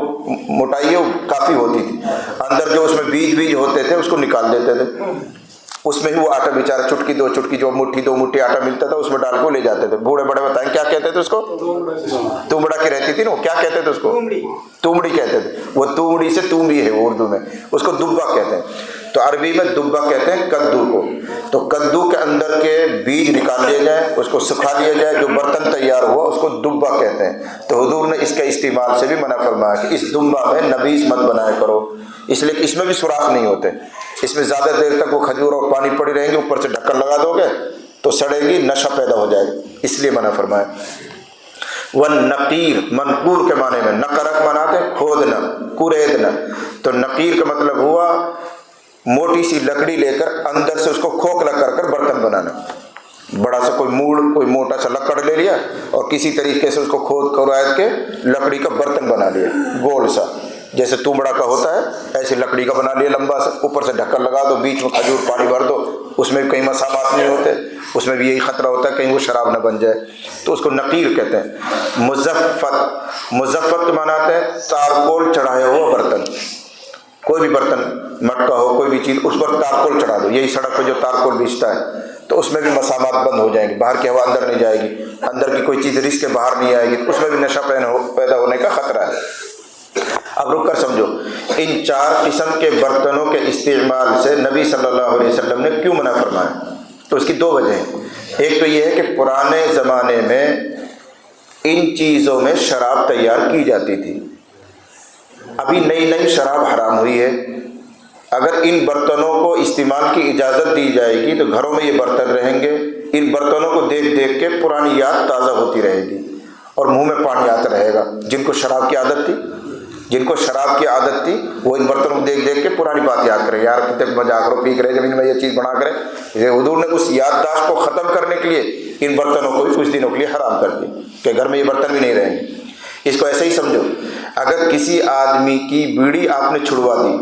موٹائی ہے وہ کافی ہوتی تھی. اندر جو اس میں بیج ہوتے تھے اس کو نکال دیتے تھے. اس میں ہی وہ آٹا بیچارہ چٹکی دو چٹکی جو مٹھی دو مٹھی آٹا ملتا تھا اس میں ڈال کو لے جاتے تھے. بوڑھے بڑے بتائیں کیا کہتے تھے اس کو؟ تومڑا کی رہتی تھی نا, وہ کیا کہتے تھے اس کو؟ تومڑی کہتے تھے. وہ تومڑی سے تومڑی ہے وہ اردو میں, اس کو دبا کہتے ہیں. تو عربی میں دبا کہتے ہیں کدو کو. تو کدو کے اندر کے بیج نکال لیے جائیں, اس کو سکھا لیا جائے, جو برتن تیار ہوا اس کو دبا کہتے ہیں. تو حضور نے اس کے استعمال سے بھی منع فرمایا کہ اس دبا میں نبیذ مت بنایا کرو, اس لیے کہ اس میں بھی سوراخ نہیں ہوتے. اس میں زیادہ دیر تک وہ کھجور اور پانی پڑی رہیں گے, اوپر سے ڈھکن لگا دو گے تو سڑے گی, نشہ پیدا ہو جائے گا, اس لیے منع فرمایا. والنقیر منقور کے معنی میں, نقرت مناتے کھودنا کوریدنا. تو نقیر کا مطلب ہوا موٹی سی لکڑی لے کر اندر سے اس کو کھوکھلا کر کر برتن بنانا. بڑا سا کوئی موڑ کوئی موٹا سا لکڑ لے لیا اور کسی طریقے سے اس کو کھود کروائد کے لکڑی کا برتن بنا لیا, گول سا جیسے تومڑا کا ہوتا ہے ایسے لکڑی کا بنا لیا لمبا سا, اوپر سے ڈھکن لگا دو, بیچ میں کھجور پانی بھر دو. اس میں بھی کئی مسامات نہیں ہوتے, اس میں بھی یہی خطرہ ہوتا ہے کہیں وہ شراب نہ بن جائے. تو اس کو نقیر کہتے ہیں. مزفت مزفت کے معنی آتے ہیں تارکول چڑھایا ہوا برتن. کوئی بھی برتن مٹکا ہو کوئی بھی چیز اس پر تارکول چڑھا دو. یہی سڑک پہ جو تارکول بیچتا ہے تو اس میں بھی مسامات بند ہو جائیں گے, باہر کی ہوا اندر نہیں جائے گی, اندر کی کوئی چیز رس کے باہر نہیں آئے گی, تو اس میں بھی نشہ پیدا ہونے کا خطرہ ہے. اب رک کر سمجھو, ان 4 قسم کے برتنوں کے استعمال سے نبی صلی اللہ علیہ وسلم نے کیوں منع فرمایا؟ تو اس کی 2 وجہ ہیں. ایک تو یہ ہے کہ پرانے زمانے میں ان چیزوں میں شراب تیار کی جاتی تھی, ابھی نئی نئی شراب حرام ہوئی ہے. اگر ان برتنوں کو استعمال کی اجازت دی جائے گی تو گھروں میں یہ برتن رہیں گے, ان برتنوں کو دیکھ دیکھ کے پرانی یاد تازہ ہوتی رہے گی اور منہ میں پانی آتا رہے گا. جن کو شراب کی عادت تھی وہ ان برتنوں کو دیکھ دیکھ کے پرانی بات یاد کرے, یار کتنے مزہ کرو پی کرے زمین میں یہ چیز بنا کرے. حضور نے اس یادداشت کو ختم کرنے کے لیے ان برتنوں کو بھی کچھ دنوں کے لیے حرام کر دی کہ گھر میں یہ برتن بھی نہیں رہیں گے. اس کو ایسے ہی سمجھو, اگر کسی آدمی کی بیڑی آپ نے چھڑوا دی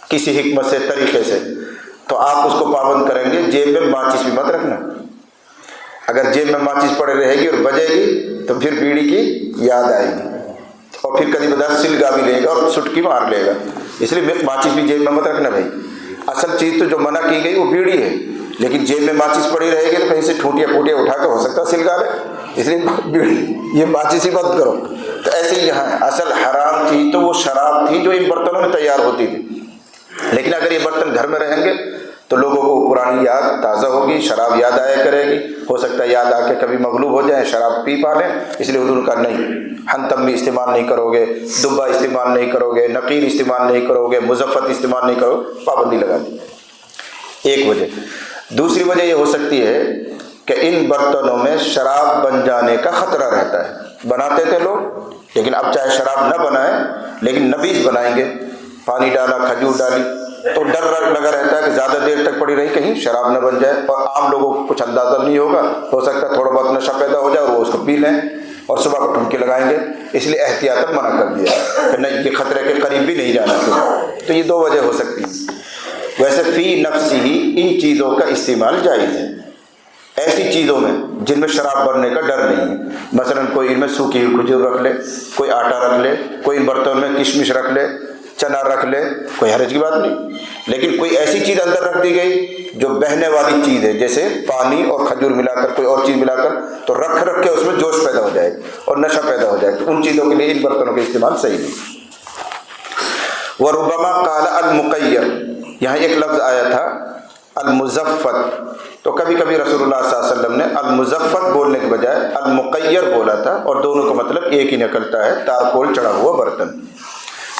کسی حکمت سے طریقے سے, تو آپ اس کو پابند کریں گے جیب میں ماچس بھی مت رکھنا. اگر جیب میں ماچس پڑے رہے گی اور بجے گی تو پھر بیڑی کی یاد آئے گی اور پھر کبھی بدار سلگا بھی لے گا اور سٹکی مار لے گا. اس لیے ماچس بھی جیب میں مت رکھنا بھائی. اصل چیز تو جو منع کی گئی وہ بیڑی ہے, لیکن جیب میں ماچس پڑی رہے گی تو کہیں سے ٹھوٹیاں پھوٹیاں اٹھا کے ہو سکتا ہے سلگا لے, اس لیے بیڑی یہ ماچس ہی بند کرو. تو ایسے ہی یہاں ہے, اصل حرام چیز تو وہ شراب تھی جو ان برتنوں میں تیار ہوتی تھی, لیکن اگر یہ برتن گھر میں رہیں گے تو لوگوں کو پرانی یاد تازہ ہوگی, شراب یاد آیا کرے گی. ہو سکتا ہے یاد آ کے کبھی مغلوب ہو جائیں, شراب پی پا لیں. اس لیے حضور کا نہیں, حنتم بھی استعمال نہیں کرو گے, دبا استعمال نہیں کرو گے, نقیر استعمال نہیں کرو گے, مزفت استعمال نہیں کرو, پابندی لگا دی. ایک وجہ. دوسری وجہ یہ ہو سکتی ہے کہ ان برتنوں میں شراب بن جانے کا خطرہ رہتا ہے. بناتے تھے لوگ, لیکن اب چاہے شراب نہ بنائیں لیکن نبیذ بنائیں گے. پانی ڈالا, کھجور ڈالی, تو ڈر لگا رہتا ہے کہ زیادہ دیر تک پڑی رہی کہیں شراب نہ بن جائے. اور عام لوگوں کو کچھ اندازہ نہیں ہوگا, ہو سکتا ہے تھوڑا بہت نشہ پیدا ہو جائے اور وہ اس کو پی لیں اور صبح کو ٹھمکے لگائیں گے. اس لیے احتیاطاً منع کر دیا کہ نہیں, یہ خطرے کے قریب بھی نہیں جانا چاہیے. تو یہ 2 وجہ ہو سکتی ہیں. ویسے فی نفس ہی ان چیزوں کا استعمال جائز ہے, ایسی چیزوں میں جن میں شراب بھرنے کا ڈر نہیں ہے. مثلا کوئی ان میں سوکھی ہوئی کھجور رکھ لے, کوئی آٹا رکھ لے, کوئی برتن میں کشمش رکھ لے, چنا رکھ لے, کوئی حرج کی بات نہیں. لیکن کوئی ایسی چیز اندر رکھ دی گئی جو بہنے والی چیز ہے, جیسے پانی اور کھجور ملا کر کوئی اور چیز ملا کر, تو رکھ کے اس میں جوش پیدا ہو جائے گا اور نشہ پیدا ہو جائے گا. ان چیزوں کے لیے ان برتنوں کے استعمال صحیح نہیں. وربما قال المقیر, یہاں ایک لفظ آیا تھا المزفت, تو کبھی کبھی رسول اللہ صلی اللہ علیہ وسلم نے المزفت بولنے کے بجائے المقیر بولا تھا, اور دونوں کا مطلب ایک ہی نکلتا ہے, تارکول چڑھا ہوا برتن.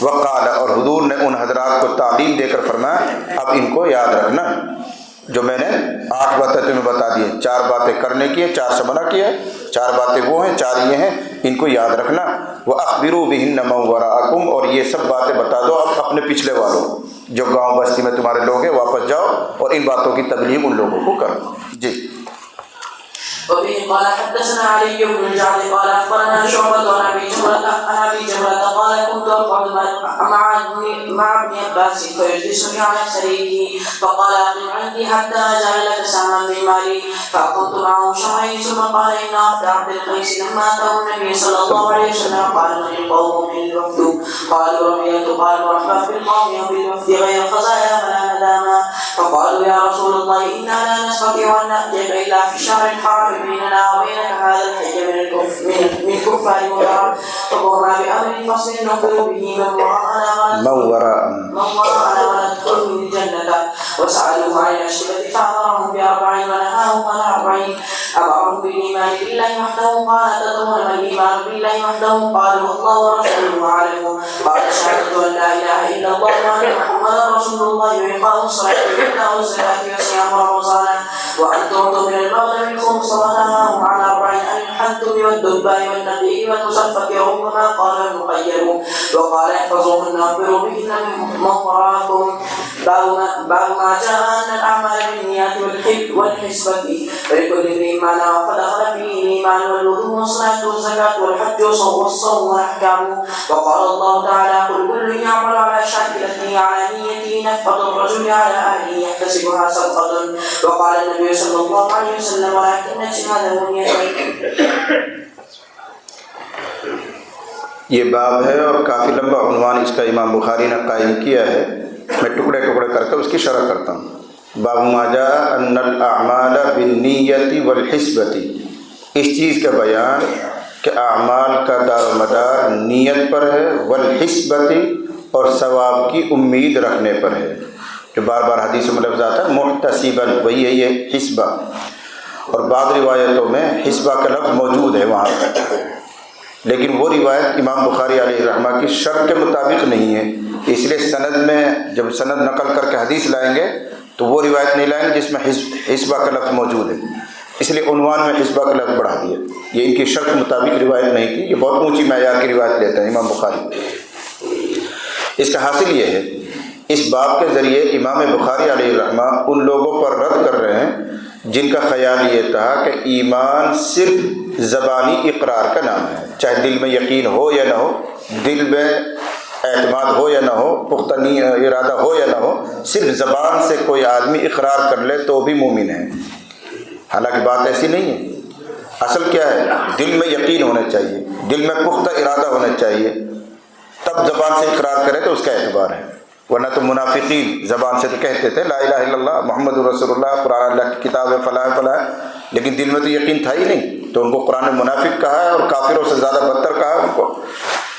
وقال, اور حضور نے ان حضرات کو تعلیم دے کر فرمایا اب ان کو یاد رکھنا جو میں نے 8 باتیں تمہیں بتا دی ہیں. 4 باتیں کرنے کی ہے, 4 سے منع کیا ہے, 4 باتیں وہ ہیں, 4 یہ ہیں, ان کو یاد رکھنا. وَأَخْبِرُوا بِهِنَّ مَنْ وَرَاءَكُمْ, اور یہ سب باتیں بتا دو اب اپنے پچھلے والوں, جو گاؤں بستی میں تمہارے لوگ ہیں, واپس جاؤ اور ان باتوں کی تبلیغ ان لوگوں کو کرو. جی. وبه قال حدثنا علي بن الجعد قال اخبرنا شعبة عن ابي جمرة قال كنت اقعد مع ابن عباس فيجلسني على سريره فقال اقم عندي حتى اجعل لك سهما من مالي فاقمت معه شهرين ثم قال ان عبد القيس لما اتاه النبي صلى الله عليه وسلم قال من القوم من الوفد قالوا ربيعة قال مرحبا بالقوم وبالوفد غير خزايا ولا نداما فقالوا يا رسول الله إنا لا نستطيع أن نأتيك إلا في الشهر الحرام بيننا وبينك هذا الحج من كفار وراء فقرنا بأمر فصل نخبر به من وراءنا وندخله الجنة. وسألوه عن الأشربة فأمرهم ب4 ونهاهم عن 40. أمرهم بالإيمان بالله وحده قال تدرون ما الإيمان بالله وحده قالوا الله ورسوله أعلم قال شهادة أن لا إله إلا الله وأن محمدا رسول الله وإقام الصلاة وإيتاء الزكاة وصيام رمضان وأن تعطوا من المغنم الخمس ونهاهم عن 40 عن الحنتم والدباء والنقي والمصفة ربما قال المخير وقال احفظوهن واخبروا بهن من وراءكم. باب ما جاء أن الأعمال بالنيات والحسبة ولكل امرئ ما نوى فدخل فيه الإيمان والوضوء والصلاة والزكاة والحج والصوم وأحكامه. وقال الله تعالى قل كل يعمل على شاكلته على نيته نفقة الرجل على أهله يحتسبها صدقة. وقال النبي صلى الله عليه وسلم ولكن اجتهاده نيته. یہ باب ہے اور کافی لمبا عنوان اس کا امام بخاری نے قائم کیا ہے. میں ٹکڑے ٹکڑے کر کے اس کی شرح کرتا ہوں. باب ما جاء ان الاعمال بالنیت والحسبۃ، اس چیز کا بیان کہ اعمال کا دار و مدار نیت پر ہے، والحسبۃ اور ثواب کی امید رکھنے پر ہے. جو بار بار حدیث میں لفظ آتا ہے محتسبا، وہی ہے یہ حسبہ. اور بعض روایتوں میں حسبہ کا لفظ موجود ہے وہاں پر، لیکن وہ روایت امام بخاری علیہ الرحمہ کی شرط کے مطابق نہیں ہے. اس لیے سند میں جب سند نقل کر کے حدیث لائیں گے تو وہ روایت نہیں لائیں گے جس میں حسبہ کا لفظ موجود ہے. اس لیے عنوان میں حسبہ کا لفظ بڑھا دیا. یہ ان کی شرط کے مطابق روایت نہیں تھی. یہ بہت اونچی معیار کی روایت لیتا ہے امام بخاری. اس کا حاصل یہ ہے اس باب کے ذریعے امام بخاری علیہ الرحمہ ان لوگوں پر رد کر رہے ہیں جن کا خیال یہ تھا کہ ایمان صرف زبانی اقرار کا نام ہے. چاہے دل میں یقین ہو یا نہ ہو، دل میں اعتماد ہو یا نہ ہو، پختہ ارادہ ہو یا نہ ہو، صرف زبان سے کوئی آدمی اقرار کر لے تو بھی مومن ہے. حالانکہ بات ایسی نہیں ہے. اصل کیا ہے؟ دل میں یقین ہونا چاہیے، دل میں پختہ ارادہ ہونا چاہیے، تب زبان سے اقرار کرے تو اس کا اعتبار ہے. ورنہ تو منافقین زبان سے تو کہتے تھے لا الہ الا اللہ محمد رسول اللہ، قرآن اللہ کی کتاب ہے، فلاں فلاں، لیکن دل میں تو یقین تھا ہی نہیں. تو ان کو قرآن نے منافق کہا ہے اور کافروں سے زیادہ بدتر کہا ہے ان کو.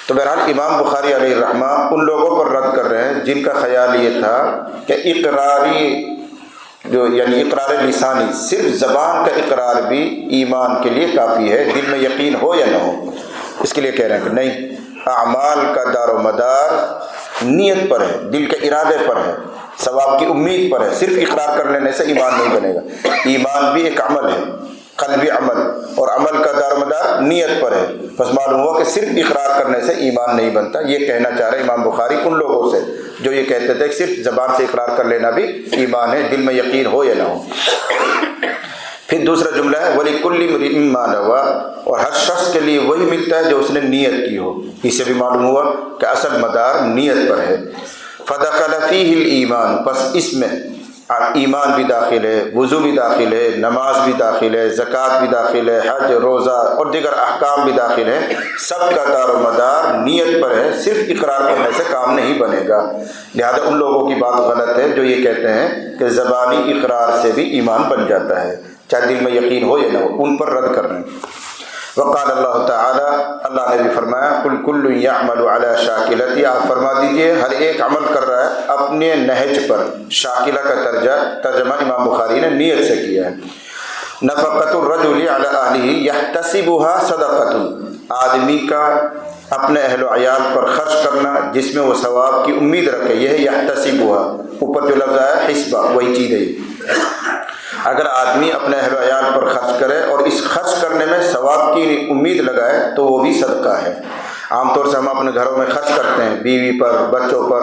تو بہرحال امام بخاری علیہ الرحمہ ان لوگوں پر رد کر رہے ہیں جن کا خیال یہ تھا کہ اقراری یعنی اقرار لسانی، صرف زبان کا اقرار بھی ایمان کے لیے کافی ہے، دل میں یقین ہو یا نہ ہو. اس کے لیے کہہ رہے ہیں کہ نہیں، اعمال کا دار و مدار نیت پر ہے، دل کے ارادے پر ہے، ثواب کی امید پر ہے. صرف اقرار کر لینے سے ایمان نہیں بنے گا. ایمان بھی ایک عمل ہے، قلبی عمل، اور عمل کا دار و مدار نیت پر ہے. بس معلوم ہوا کہ صرف اقرار کرنے سے ایمان نہیں بنتا. یہ کہنا چاہ رہے امام بخاری ان لوگوں سے جو یہ کہتے تھے کہ صرف زبان سے اقرار کر لینا بھی ایمان ہے، دل میں یقین ہو یا نہ ہو. پھر دوسرا جملہ ہے وَلِكُلِّ امْرِئٍ مَّا نَوَىٰ، اور ہر شخص کے لیے وہی ملتا ہے جو اس نے نیت کی ہو. اس سے بھی معلوم ہوا کہ اصل مدار نیت پر ہے. فَدَخَلَ فِيهِ الْإِيمَانُ، پس اس میں ایمان بھی داخل ہے، وضو بھی داخل ہے، نماز بھی داخل ہے، زکوٰۃ بھی داخل ہے، حج، روزہ اور دیگر احکام بھی داخل ہیں. سب کا دار و مدار نیت پر ہے. صرف اقرار کرنے سے کام نہیں بنے گا. لہذا ان لوگوں کی بات غلط ہے جو یہ کہتے ہیں کہ زبانی اقرار سے بھی ایمان بن جاتا ہے، چاہے دل میں یقین ہو یا نہ ہو. ان پر رد کر رہے ہیں. وقال اللہ تعالی، اللہ نے بھی فرمایا قل کل یعمل علی شاکلتی، آپ فرما دیجئے ہر ایک عمل کر رہا ہے اپنے نہج پر. شاکلہ کا ترجمہ امام بخاری نے نیت سے کیا ہے. نفقۃ الرجل علی اہلہ یحتسبها صدقۃ، آدمی کا اپنے اہل و عیال پر خرچ کرنا جس میں وہ ثواب کی امید رکھے، یہ ہے یحتسبها. اوپر جو لفظ آیا حسبہ، وہی چیز ہے. اگر آدمی اپنے اہل و عیال پر خرچ کرے اور اس خرچ کرنے میں ثواب کی امید لگائے تو وہ بھی صدقہ ہے. عام طور سے ہم اپنے گھروں میں خرچ کرتے ہیں، بیوی پر، بچوں پر،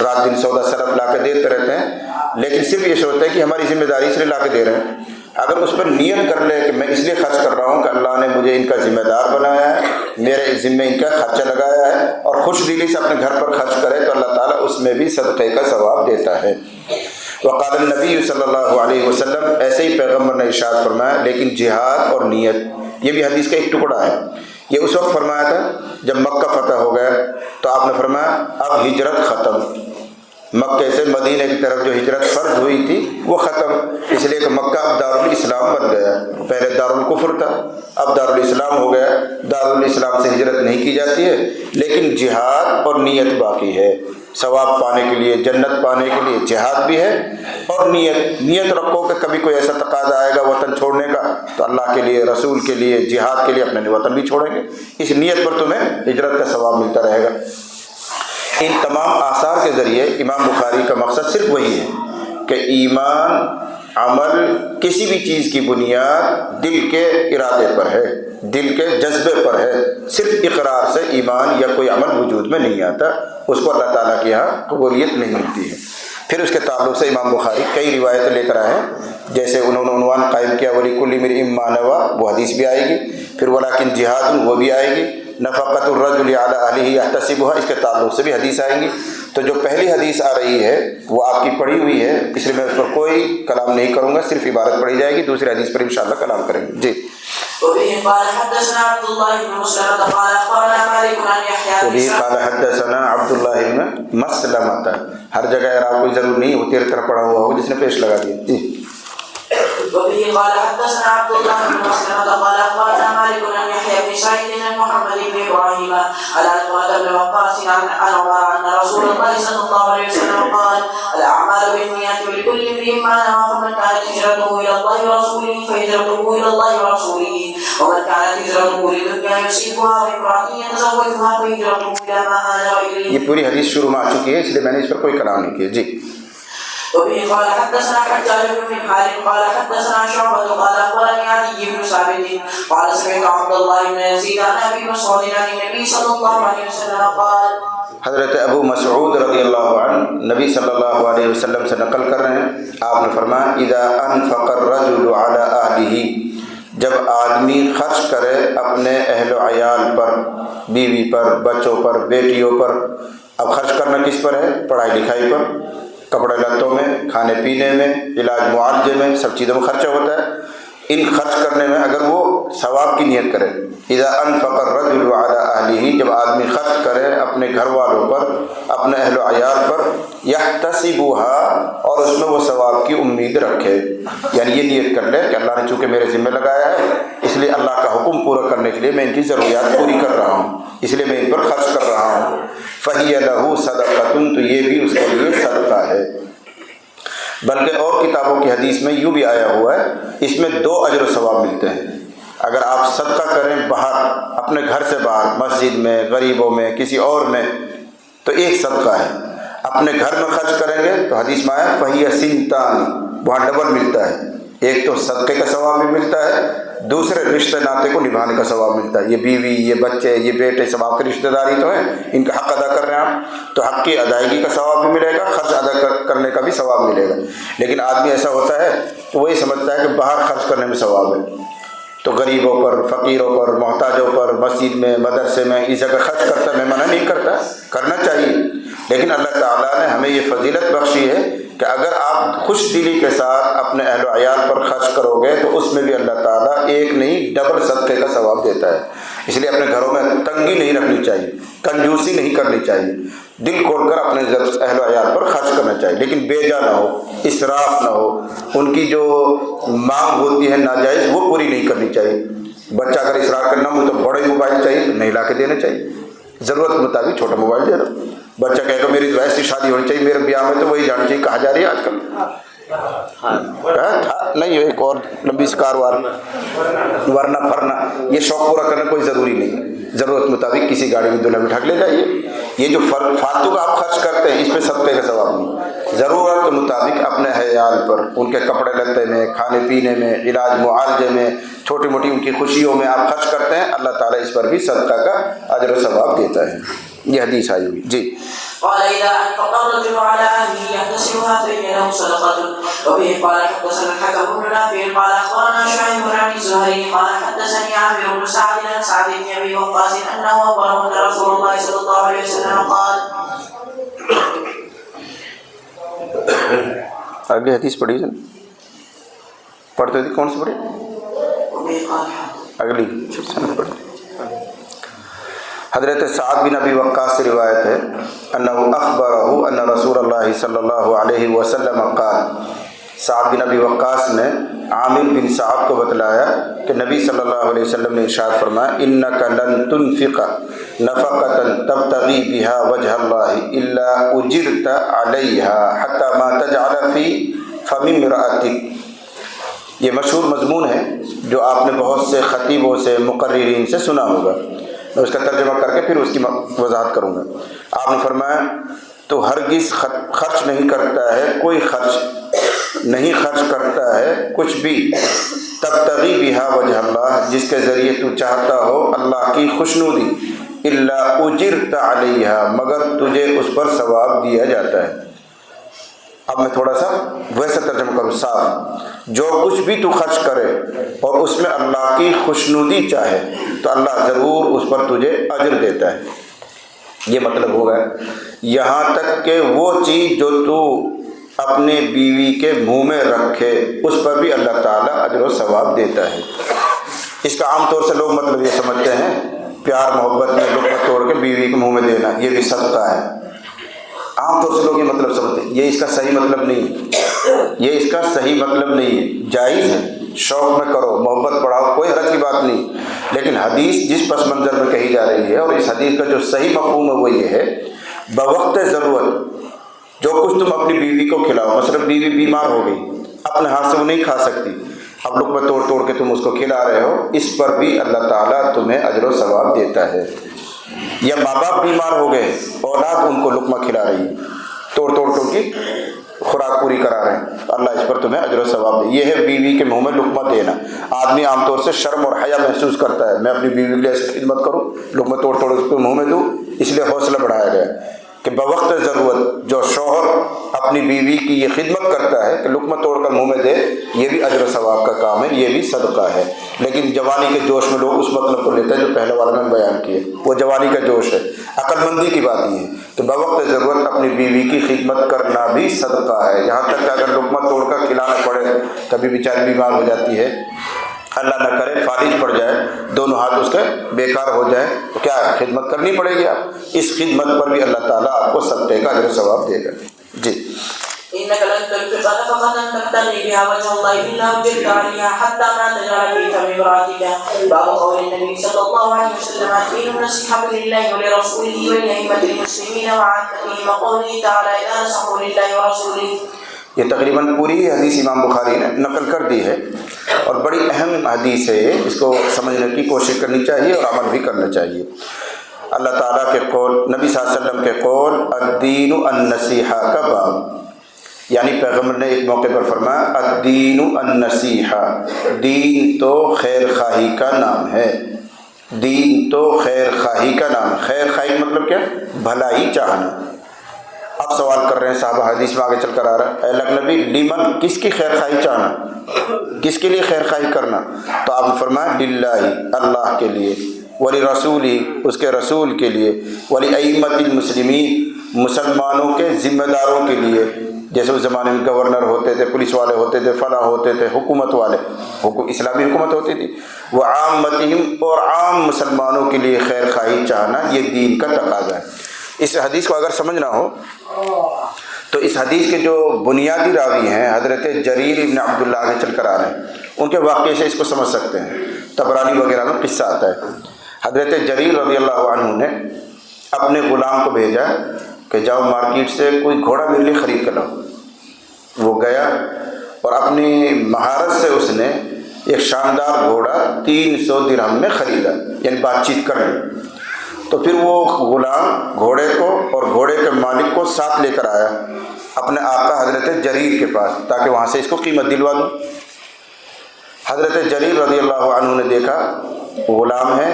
رات دن سودا سلف لا کے دیتے رہتے ہیں، لیکن صرف یہ سوچتے ہیں کہ ہماری ذمہ داری سے لا کے دے رہے ہیں. اگر اس پر نیت کر لے کہ میں اس لیے خرچ کر رہا ہوں کہ اللہ نے مجھے ان کا ذمہ دار بنایا ہے، میرے ذمہ ان کا خرچہ لگایا ہے، اور خوش دلی سے اپنے گھر پر خرچ کرے تو اللہ تعالیٰ اس میں بھی صدقے کا ثواب دیتا ہے. وقال النبی صلی اللہ علیہ وسلم، ایسے ہی پیغمبر نے ارشاد فرمایا. لیکن جہاد اور نیت یہ بھی حدیث کا ایک ٹکڑا ہے. یہ اس وقت فرمایا تھا جب مکہ فتح ہو گیا تو آپ نے فرمایا اب ہجرت ختم، مکے سے مدینے کی طرف جو ہجرت فرض ہوئی تھی وہ ختم، اس لیے کہ مکہ اب دارالاسلام بن گیا، پہلے دارالکفر تھا، اب دارالاسلام ہو گیا۔ دارالاسلام سے ہجرت نہیں کی جاتی ہے، لیکن جہاد اور نیت باقی ہے۔ ثواب پانے کے لیے، جنت پانے کے لیے جہاد بھی ہے، اور نیت رکھو کہ کبھی کوئی ایسا تقاضا آئے گا وطن چھوڑنے کا تو اللہ کے لیے، رسول کے لیے، جہاد کے لیے اپنے وطن بھی چھوڑیں گے، اس نیت پر تمہیں ہجرت کا ثواب ملتا رہے گا۔ ان تمام آثار کے ذریعے امام بخاری کا مقصد صرف وہی ہے کہ ایمان، عمل، کسی بھی چیز کی بنیاد دل کے ارادے پر ہے، دل کے جذبے پر ہے۔ صرف اقرار سے ایمان یا کوئی عمل وجود میں نہیں آتا، اس کو اللہ تعالیٰ کے یہاں قبولیت نہیں ملتی ہے۔ پھر اس کے تعلق سے امام بخاری کئی روایتیں لے کر آئے ہیں، جیسے انہوں نے عنوان قائم کیا وَلِكُلِّ امْرِئٍ مَّا نَوَىٰ، وہ حدیث بھی آئے گی، پھر وَلَٰكِن جِهَادٌ وہ بھی آئے گی، نفقۃ الرجل علی اہلہ یحتسبها، اس کے تعلق سے بھی حدیث آئیں گی۔ تو جو پہلی حدیث آ رہی ہے وہ آپ کی پڑھی ہوئی ہے، اس لیے میں اس پر کوئی کلام نہیں کروں گا، صرف عبارت پڑھی جائے گی، دوسری حدیث پر انشاءاللہ کلام کریں گے۔ جی وبه قال حدثنا عبد الله بن مسلمة قال اخبرنا مالك عن يحيى بن وبه قال حدثنا عبد الله بن مسلمة، ہر جگہ اعراب کوئی ضرور نہیں وہ تیرے طرف پڑھا ہوا ہو جس نے پیش لگا دیا۔ جی وبه قال حدثنا عبد الله بن مسلمة قال اخبرنا مالك عن يحيى بن سعيد عن محمد بن ابراهيم عن علقمة بن وقاص عن عمر ان رسول الله صلى الله عليه وسلم قال الاعمال بالنيات ولكل امرئ ما نوى فمن كانت هجرته الى الله ورسوله فهجرته الى الله ورسوله ومن كانت هجرته لدنيا يصيبها وامرأة يتزوجها فهجرته الى ما هاجر اليه۔ یہ پوری حدیث شروع میں آ چکی ہے، اس لیے میں نے اس پر کوئی کلام نہیں کیا۔ جی وبه قال حدثنا حجاج بن خالد قال حدثنا شعبة قال اخبرني عدي بن ثابت قال سمعت عبد الله بن يزيد عن ابي مسعود عن النبي صلى الله عليه وسلم قال، حضرت ابو مسعود رضی اللہ عنہ نبی صلی اللہ علیہ وسلم سے نقل کر رہے ہیں، آپ نے فرمایا اذا انفق الرجل على اهله، جب آدمی خرچ کرے اپنے اہل و عیال پر، بیوی پر، بچوں پر، بیٹیوں پر۔ اب خرچ کرنا کس پر ہے؟ پڑھائی لکھائی پر، کپڑے لتوں میں، کھانے پینے میں، علاج معالجے میں، سب چیزوں میں خرچہ ہوتا ہے۔ ان خرچ کرنے میں اگر وہ ثواب کی نیت کرے، اذا انفق الرجل على اهله، جب آدمی خرچ کرے اپنے گھر والوں پر، اپنے اہل و عیال پر، يحتسبها، اور اس میں وہ ثواب کی امید رکھے، یعنی یہ نیت کر لے کہ اللہ نے چونکہ میرے ذمہ لگایا ہے، اس لیے اللہ کا حکم پورا کرنے کے لیے میں ان کی ضروریات پوری کر رہا ہوں، اس لیے میں ان پر خرچ کر رہا ہوں۔ فَهِيَ لَهُ صَدَقَةٌ، تو یہ بھی اس کے لیے صدقہ ہے۔ بلکہ اور کتابوں کی حدیث میں یوں بھی آیا ہوا ہے، اس میں 2 اجر و ثواب ملتے ہیں۔ اگر آپ صدقہ کریں باہر، اپنے گھر سے باہر، مسجد میں، غریبوں میں، کسی اور میں، تو ایک صدقہ ہے۔ اپنے گھر میں خرچ کریں گے تو حدیث میں آیا فَهِيَ سِنْتَانِ، وہاں ڈبل ملتا ہے، ایک تو صدقے کا ثواب بھی ملتا ہے، دوسرے رشتہ ناطے کو نبھانے کا ثواب ملتا ہے۔ یہ بیوی، یہ بچے، یہ بیٹے سب آپ کے رشتہ داری تو ہیں، ان کا حق ادا کر رہے ہیں آپ، تو حق کی ادائیگی کا ثواب بھی ملے گا، خرچ ادا کرنے کا بھی ثواب ملے گا۔ لیکن آدمی ایسا ہوتا ہے تو وہی سمجھتا ہے کہ باہر خرچ کرنے میں ثواب ہے، تو غریبوں پر، فقیروں پر، محتاجوں پر، مسجد میں، مدرسے میں، اس جگہ خرچ کرتا ہے۔ میں منع نہیں کرتا، کرنا چاہیے، لیکن اللہ تعالیٰ نے ہمیں یہ فضیلت بخشی ہے کہ اگر آپ خوش دلی کے ساتھ اپنے اہل و عیال پر خرچ کرو گے تو اس میں بھی اللہ تعالیٰ ایک نہیں ڈبل صدقے کا ثواب دیتا ہے۔ اس لیے اپنے گھروں میں تنگی نہیں رکھنی چاہیے، کنجوسی نہیں کرنی چاہیے، دل کھول کر اپنے اہل و عیال پر خرچ کرنا چاہیے، لیکن بیجا نہ ہو، اسراف نہ ہو، ان کی جو مانگ ہوتی ہے ناجائز وہ پوری نہیں کرنی چاہیے۔ بچہ اگر اصرار کرنا ہو تو بڑے موبائل چاہیے تو نہیں لا کے دینا چاہیے، ضرورت کے مطابق چھوٹا موبائل دے دو۔ بچہ کہے گا میری ایسی شادی ہونی چاہیے، میرے بیاہ میں تو وہی جانی چاہیے، کہا جا رہی ہے آج کل نہیں، ایک اور لمبی کاروبار ورنہ پھرنا، یہ شوق پورا کرنا کوئی ضروری نہیں، ضرورت مطابق کسی گاڑی میں دلہا بٹھا کے لے جائیے۔ یہ جو فالتو کا آپ خرچ کرتے ہیں اس پہ صدقے کا ثواب نہیں، ضرورت کے مطابق اپنے عیال پر، ان کے کپڑے لتے میں، کھانے پینے میں، علاج معالجے میں، چھوٹی موٹی ان کی خوشیوں میں آپ خرچ کرتے ہیں، اللہ تعالیٰ اس پر بھی صدقہ کا اجر و ثواب دیتا ہے۔ یہ حدیث آئی ہوئی۔ جی قال إذا أنفق الرجل على أهله يحتسبها فهي له صدقة۔ وبه قال حدثنا الحكم بن نافع قال أخبرنا شعيب عن الزهري قال حدثني عامر بن سعد عن سعد بن أبي وقاص أنه أخبره أن رسول الله صلى الله عليه وسلم قال۔ اگلی حدیث پڑھی جن پڑھتے تھے، کون سی پڑھی؟ وبه قال اگلی پڑھی۔ حضرت سعد بن ابی وقاص سے روایت ہے انہ اخبرہ ان رسول اللہ اللہ صلی اللہ علیہ وسلم قال، سعد بن ابی وقاص نے عامر بن سعد کو بتلایا کہ نبی صلی اللہ علیہ وسلم نے ارشاد فرمایا انک لن تنفق نفقۃ تبتغی بها وجہ اللہ الا اجرت علیہا حتی ما تجعل فی فم امرأتک۔ یہ مشہور مضمون ہے جو آپ نے بہت سے خطیبوں سے مقررین سے سنا ہوگا، میں اس کا ترجمہ کر کے پھر اس کی وضاحت کروں گا۔ آپ نے فرمایا تو ہرگز خرچ نہیں کرتا ہے، کوئی خرچ نہیں خرچ کرتا ہے کچھ بھی، تبتغی بہا وجہ اللہ، جس کے ذریعے تو چاہتا ہو اللہ کی خوشنودی، الا اجرت علیہا، مگر تجھے اس پر ثواب دیا جاتا ہے۔ اب میں تھوڑا سا ویسا ترجمہ کروں صاف، جو کچھ بھی تو خرچ کرے اور اس میں اللہ کی خوشنودی چاہے تو اللہ ضرور اس پر تجھے اجر دیتا ہے۔ یہ مطلب ہوگا یہاں تک کہ وہ چیز جو تو اپنے بیوی کے منہ میں رکھے اس پر بھی اللہ تعالیٰ اجر و ثواب دیتا ہے۔ اس کا عام طور سے لوگ مطلب یہ سمجھتے ہیں پیار محبت میں لقمہ توڑ کے بیوی کے منہ میں دینا یہ بھی صدقہ ہے، عام طور سے لوگ یہ مطلب سمجھتے ہیں، یہ اس کا صحیح مطلب نہیں، یہ اس کا صحیح مطلب نہیں ہے۔ جائز ہے، شوق میں کرو، محبت بڑھاؤ، کوئی حرج کی بات نہیں، لیکن حدیث جس پس منظر میں کہی جا رہی ہے اور اس حدیث کا جو صحیح مفہوم ہے وہ یہ ہے بوقت ضرورت جو کچھ تم اپنی بیوی کو کھلاؤ، مثلا بیوی بیمار ہو گئی، اپنے ہاتھ سے وہ نہیں کھا سکتی، اب لقمہ توڑ توڑ کے تم اس کو کھلا رہے ہو، اس پر بھی اللہ تعالیٰ تمہیں اجر و ثواب دیتا ہے۔ یا ماں باپ بیمار ہو گئے، اولاد ان کو لقمہ کھلا رہی ہے، توڑ توڑ کے ان کی خوراک پوری کرا رہے ہیں، اللہ اس پر تمہیں اجر و ثواب دے۔ یہ ہے بیوی کے منہ میں لقمہ دینا۔ آدمی عام طور سے شرم اور حیا محسوس کرتا ہے، میں اپنی بیوی کے لیے ایسی خدمت کروں، لقمہ توڑ توڑ اس کو منہ میں دوں، اس لیے حوصلہ بڑھایا گیا کہ بوقت ضرورت جو شوہر اپنی بیوی کی یہ خدمت کرتا ہے کہ لقمہ توڑ کر منہ میں دے، یہ بھی اجر و ثواب کا کام ہے، یہ بھی صدقہ ہے۔ لیکن جوانی کے جوش میں لوگ اس مطلب کو لیتے ہیں جو پہلے والے میں بیان کیے، وہ جوانی کا جوش ہے، عقل مندی کی بات یہ ہے کہ بوقت ضرورت اپنی بیوی کی خدمت کرنا بھی صدقہ ہے، یہاں تک کہ اگر لقمہ توڑ کر کھلانا پڑے، کبھی بیچاری بیمار ہو جاتی ہے، اللہ نہ کرے فالج پڑ جائے، دونوں ہاتھ اس کے بیکار ہو جائے، تو کیا ہے خدمت کرنی پڑے گی، آپ اس خدمت پر بھی اللہ تعالیٰ آپ کو صدقے کا اجر و ثواب دے گا۔ جی إنك لن تنفق نفقة تبتغي بها وجه الله إلا أجرت عليها حتى ما تجعل في فم امرأتك، باب قول النبي صلى الله عليه وسلم الدين النصيحة لله ولرسوله ولأئمة المسلمين وعامتهم، وقوله تعالى إذا نصحوا لله ورسوله۔ یہ تقریباً پوری حدیث امام بخاری نے نقل کر دی ہے اور بڑی اہم حدیث ہے، اس کو سمجھنے کی کوشش کرنی چاہیے اور عمل بھی کرنا چاہیے۔ اللہ تعالیٰ کے قول، نبی صلی اللہ علیہ وسلم کے قول الدین النصیحہ کا باب، یعنی پیغمبر نے ایک موقع پر فرمایا الدین النصیحہ، دین تو خیر خواہی کا نام ہے، دین تو خیر خواہی کا نام ہے۔ خیر خواہی مطلب کیا؟ بھلائی چاہنا۔ اب سوال کر رہے ہیں صحابہ، حدیث میں آگے چل کر آ رہا ہے، اے اللہ کے نبی لیمن، کس کی خیر خواہی چاہنا، کس کے لیے خیر خواہی کرنا؟ تو آپ نے فرمایا للہ، اللہ کے لیے، ولی رسولی، اس کے رسول کے لیے، ولی ائمۃ المسلمین، مسلمانوں کے ذمہ داروں کے لیے، جیسے اس زمانے میں گورنر ہوتے تھے، پولیس والے ہوتے تھے، فلاں ہوتے تھے، حکومت والے، اسلامی حکومت ہوتی تھی، وہ عامتہم، اور عام مسلمانوں کے لیے خیر خواہی چاہنا، یہ دین کا تقاضا ہے۔ اس حدیث کو اگر سمجھنا ہو تو اس حدیث کے جو بنیادی راوی ہیں حضرت جریر ابن عبداللہ آگے چل کر آ رہے ہیں، ان کے واقعے سے اس کو سمجھ سکتے ہیں۔ طبرانی وغیرہ میں قصہ آتا ہے، حضرت جریر رضی اللہ عنہ نے اپنے غلام کو بھیجا کہ جاؤ مارکیٹ سے کوئی گھوڑا میرے لیے خرید کر لاؤ۔ وہ گیا اور اپنی مہارت سے اس نے ایک شاندار گھوڑا 300 درہم میں خریدا، یعنی بات چیت کر لی۔ تو پھر وہ غلام گھوڑے کو اور گھوڑے کے مالک کو ساتھ لے کر آیا اپنے آقا حضرت جریر کے پاس تاکہ وہاں سے اس کو قیمت دلوا دوں۔ حضرت جریر رضی اللہ عنہ نے دیکھا غلام ہے،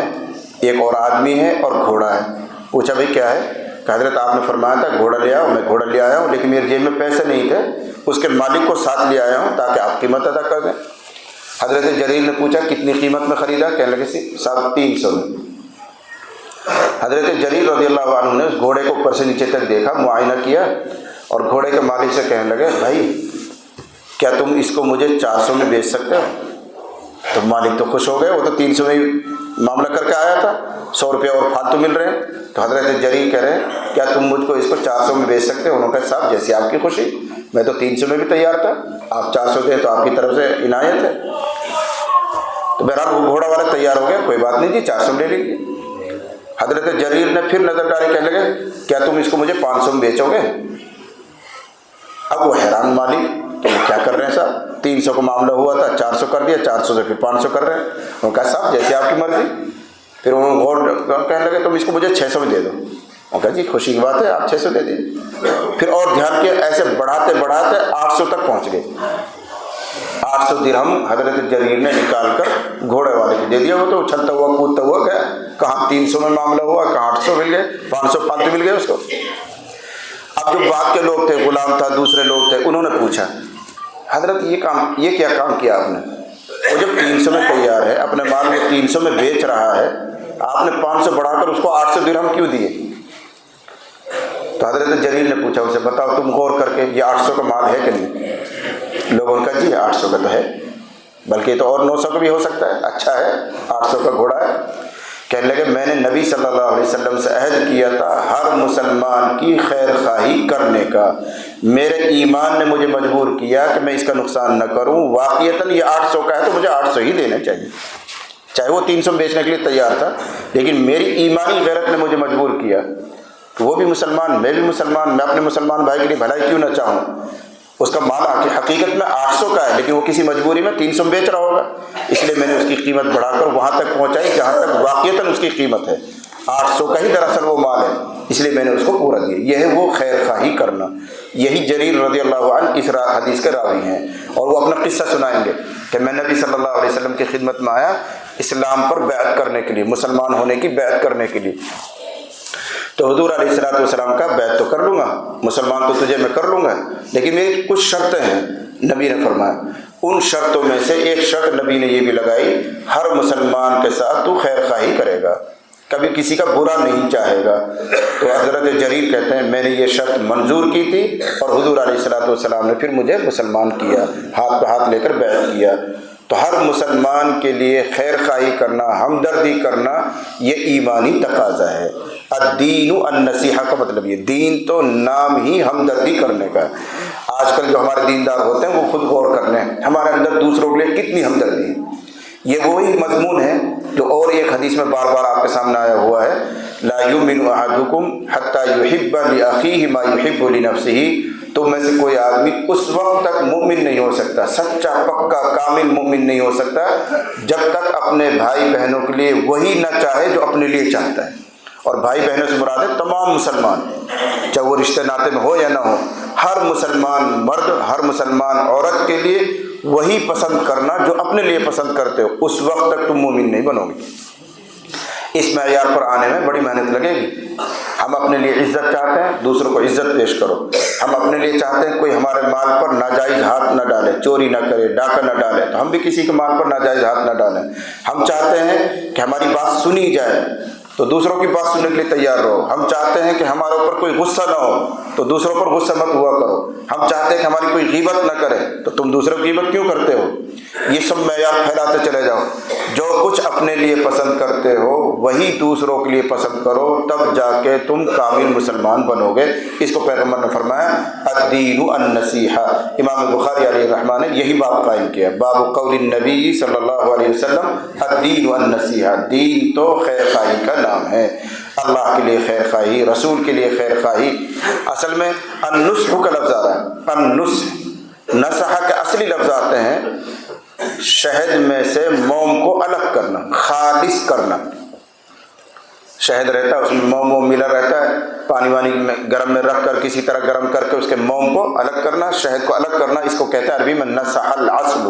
ایک اور آدمی ہے اور گھوڑا ہے۔ پوچھا بھائی کیا ہے؟ کہ حضرت آپ نے فرمایا تھا گھوڑا لے آؤ، میں گھوڑا لے آیا ہوں، لیکن میرے جیب میں پیسے نہیں تھے، اس کے مالک کو ساتھ لے آیا ہوں تاکہ آپ قیمت ادا کر دیں۔ حضرت جریر نے پوچھا کتنی قیمت میں خریدا؟ کہنے لگے 350 میں۔ حضرت جریر رضی اللہ عنہ نے اس گھوڑے کو اوپر سے نیچے تک دیکھا، معائنہ کیا اور گھوڑے کے مالک سے کہنے لگے بھائی کیا تم اس کو مجھے 400 میں بیچ سکتے ہو؟ تو مالک تو خوش ہو گئے، وہ تو 300 میں معاملہ کر کے آیا تھا، 100 روپے اور فالتو مل رہے ہیں۔ تو حضرت جریر کہہ رہے ہیں کیا تم مجھ کو اس کو 400 میں بیچ سکتے ہو؟ انہوں نے کہا صاحب جیسی آپ کی خوشی، میں تو 300 میں بھی تیار تھا، آپ 400 دیں تو آپ کی طرف سے عنایت ہے۔ تو بہرحال وہ گھوڑا والا تیار ہو گیا، کوئی بات نہیں جی 400 لے لیجیے۔ حضرت جریر نے پھر نظر ڈالی، کہنے لگے کیا تم اس کو مجھے 500 میں بیچو گے؟ اب وہ حیران مالک کہ وہ کیا کر رہے ہیں صاحب، 300 کا معاملہ ہوا تھا 400 کر دیا، 400 سے پھر 500 کر رہے ہیں۔ انہوں نے کہا صاحب جیسے آپ کی مرضی۔ پھر انہوں نے غور کہنے لگے تم اس کو مجھے 600 میں دے دو۔ انہوں نے کہا جی خوشی کی بات ہے، آپ 600 دے دیجیے۔ پھر اور دھیان کیا، ایسے بڑھاتے بڑھاتے 800 تک پہنچ گئے۔ 800 درہم حضرت جریر نے نکال کر گھوڑے والے کو دے دیا۔ وہ تو اچھلتا ہوا کودتا ہوا گیا، کہاں 300 میں معاملہ ہوا، کہاں 800 مل گئے، 500 فالتو مل گئے اس کو۔ اب جو بعد کے لوگ تھے، غلام تھا، دوسرے لوگ تھے، انہوں نے پوچھا حضرت یہ کیا کام کیا آپ نے؟ وہ جب 300 میں تیار ہے، اپنے مال کو 300 میں بیچ رہا ہے، آپ نے 500 بڑھا کر اس کو 800 درہم کیوں دیے؟ تو حضرت جریر نے پوچھا اسے بتاؤ تم غور کر کے یہ 800 کا مال ہے کہ نہیں؟ لوگوں نے کہا جی 800 کا تو ہے، بلکہ یہ تو اور 900 کا بھی ہو سکتا ہے، اچھا ہے 800 کا گھوڑا ہے۔ کہنے لگے میں نے نبی صلی اللہ علیہ وسلم سے عہد کیا تھا ہر مسلمان کی خیر خواہی کرنے کا، میرے ایمان نے مجھے مجبور کیا کہ میں اس کا نقصان نہ کروں، واقعتاً یہ 800 کا ہے تو مجھے 800 ہی دینا چاہیے، چاہے وہ 300 بیچنے کے لیے تیار تھا، لیکن میری ایمانی غیرت نے مجھے مجبور کیا کہ وہ بھی مسلمان میں بھی مسلمان، میں اپنے مسلمان بھائی کے لیے بھلائی کیوں نہ چاہوں۔ اس کا مال حقیقت میں 800 کا ہے، لیکن وہ کسی مجبوری میں 300 بیچ رہا ہوگا، اس لیے میں نے اس کی قیمت بڑھا کر وہاں تک پہنچائی جہاں تک واقعتاً اس کی قیمت ہے، 800 کا ہی دراصل وہ مال ہے، اس لیے میں نے اس کو پورا دیا۔ یہ ہے وہ خیر خواہی کرنا۔ یہی جریر رضی اللہ عنہ اس حدیث کے راوی ہیں، اور وہ اپنا قصہ سنائیں گے کہ میں نبی صلی اللہ علیہ وسلم کی خدمت میں آیا اسلام پر بیعت کرنے کے لیے، مسلمان ہونے کی بیعت کرنے کے لیے۔ تو حضور علیہ الصلوۃ والسلام کا بیعت تو کر لوں گا، مسلمان تو تجھے میں کر لوں گا، لیکن میری کچھ شرطیں ہیں۔ نبی نے فرمایا ان شرطوں میں سے ایک شرط نبی نے یہ بھی لگائی، ہر مسلمان کے ساتھ تو خیر خواہی کرے گا، کبھی کسی کا برا نہیں چاہے گا۔ تو حضرت جریر کہتے ہیں میں نے یہ شرط منظور کی تھی، اور حضور علیہ الصلوۃ والسلام نے پھر مجھے مسلمان کیا، ہاتھ پہ ہاتھ لے کر بیعت کیا۔ تو ہر مسلمان کے لیے خیر خواہی کرنا، ہمدردی کرنا، یہ ایمانی تقاضا ہے۔ الدین النصیحہ کا مطلب یہ، دین تو نام ہی ہمدردی کرنے کا ہے۔ آج کل جو ہمارے دیندار ہوتے ہیں وہ خود غور کر لیں ہمارے اندر دوسروں کے لیے کتنی ہمدردی ہے۔ یہ وہی مضمون ہے جو اور ایک حدیث میں بار بار آپ کے سامنے آیا ہوا ہے، لا یؤمن احدکم حتی یحب لاخیہ ما یحب لنفسہ۔ تو میں سے کوئی آدمی اس وقت تک مومن نہیں ہو سکتا، سچا پکا کامل مومن نہیں ہو سکتا، جب تک اپنے بھائی بہنوں کے لیے وہی نہ چاہے جو اپنے لیے چاہتا ہے۔ اور بھائی بہنوں سے مراد ہے تمام مسلمان، چاہے وہ رشتے ناطے میں ہو یا نہ ہو، ہر مسلمان مرد ہر مسلمان عورت کے لیے وہی پسند کرنا جو اپنے لیے پسند کرتے ہو، اس وقت تک تم مومن نہیں بنو گے۔ اس معیار پر آنے میں بڑی محنت لگے گی۔ ہم اپنے لیے عزت چاہتے ہیں، دوسروں کو عزت پیش کرو۔ ہم اپنے لیے چاہتے ہیں کوئی ہمارے مال پر ناجائز ہاتھ نہ ڈالے، چوری نہ کرے، ڈاکہ نہ ڈالے، تو ہم بھی کسی کے مال پر ناجائز ہاتھ نہ ڈالیں۔ ہم چاہتے ہیں کہ ہماری بات سنی جائے، تو دوسروں کی بات سننے کے لیے تیار رہو۔ ہم چاہتے ہیں کہ ہمارے اوپر کوئی غصہ نہ ہو، تو دوسروں پر غصہ مت ہوا کرو۔ ہم چاہتے ہیں کہ ہماری کوئی غیبت نہ کرے، تو تم دوسروں کی غیبت کیوں کرتے ہو؟ یہ سب معیار پھیلاتے چلے جاؤ۔ جو کچھ اپنے لیے پسند کرتے ہو وہی دوسروں کے لیے پسند کرو، تب جا کے تم کامل مسلمان بنو گے۔ اس کو پیغمبر نے فرمایا الدین النصیحہ۔ امام بخاری علیہ الرحمہ نے یہی باب قائم کیا، باب قول النبی صلی اللہ علیہ وسلم الدین النصیحہ۔ دین تو خیر خواہی کا نام ہے، اللہ کے لیے خیر خواہی، رسول کے لیے خیر خواہی۔ اصل میں النصح کا لفظ آ رہا ہے، النصح، نصح کے اصلی لفظ آتے ہیں شہد میں سے موم کو الگ کرنا، خالص کرنا۔ شہد رہتا ہے اس میں موم ملا رہتا ہے، پانی وانی میں گرم میں رکھ کر کسی طرح گرم کر کے اس کے موم کو الگ کرنا، شہد کو الگ کرنا، اس کو کہتے ہیں عربی میں نصح العسل،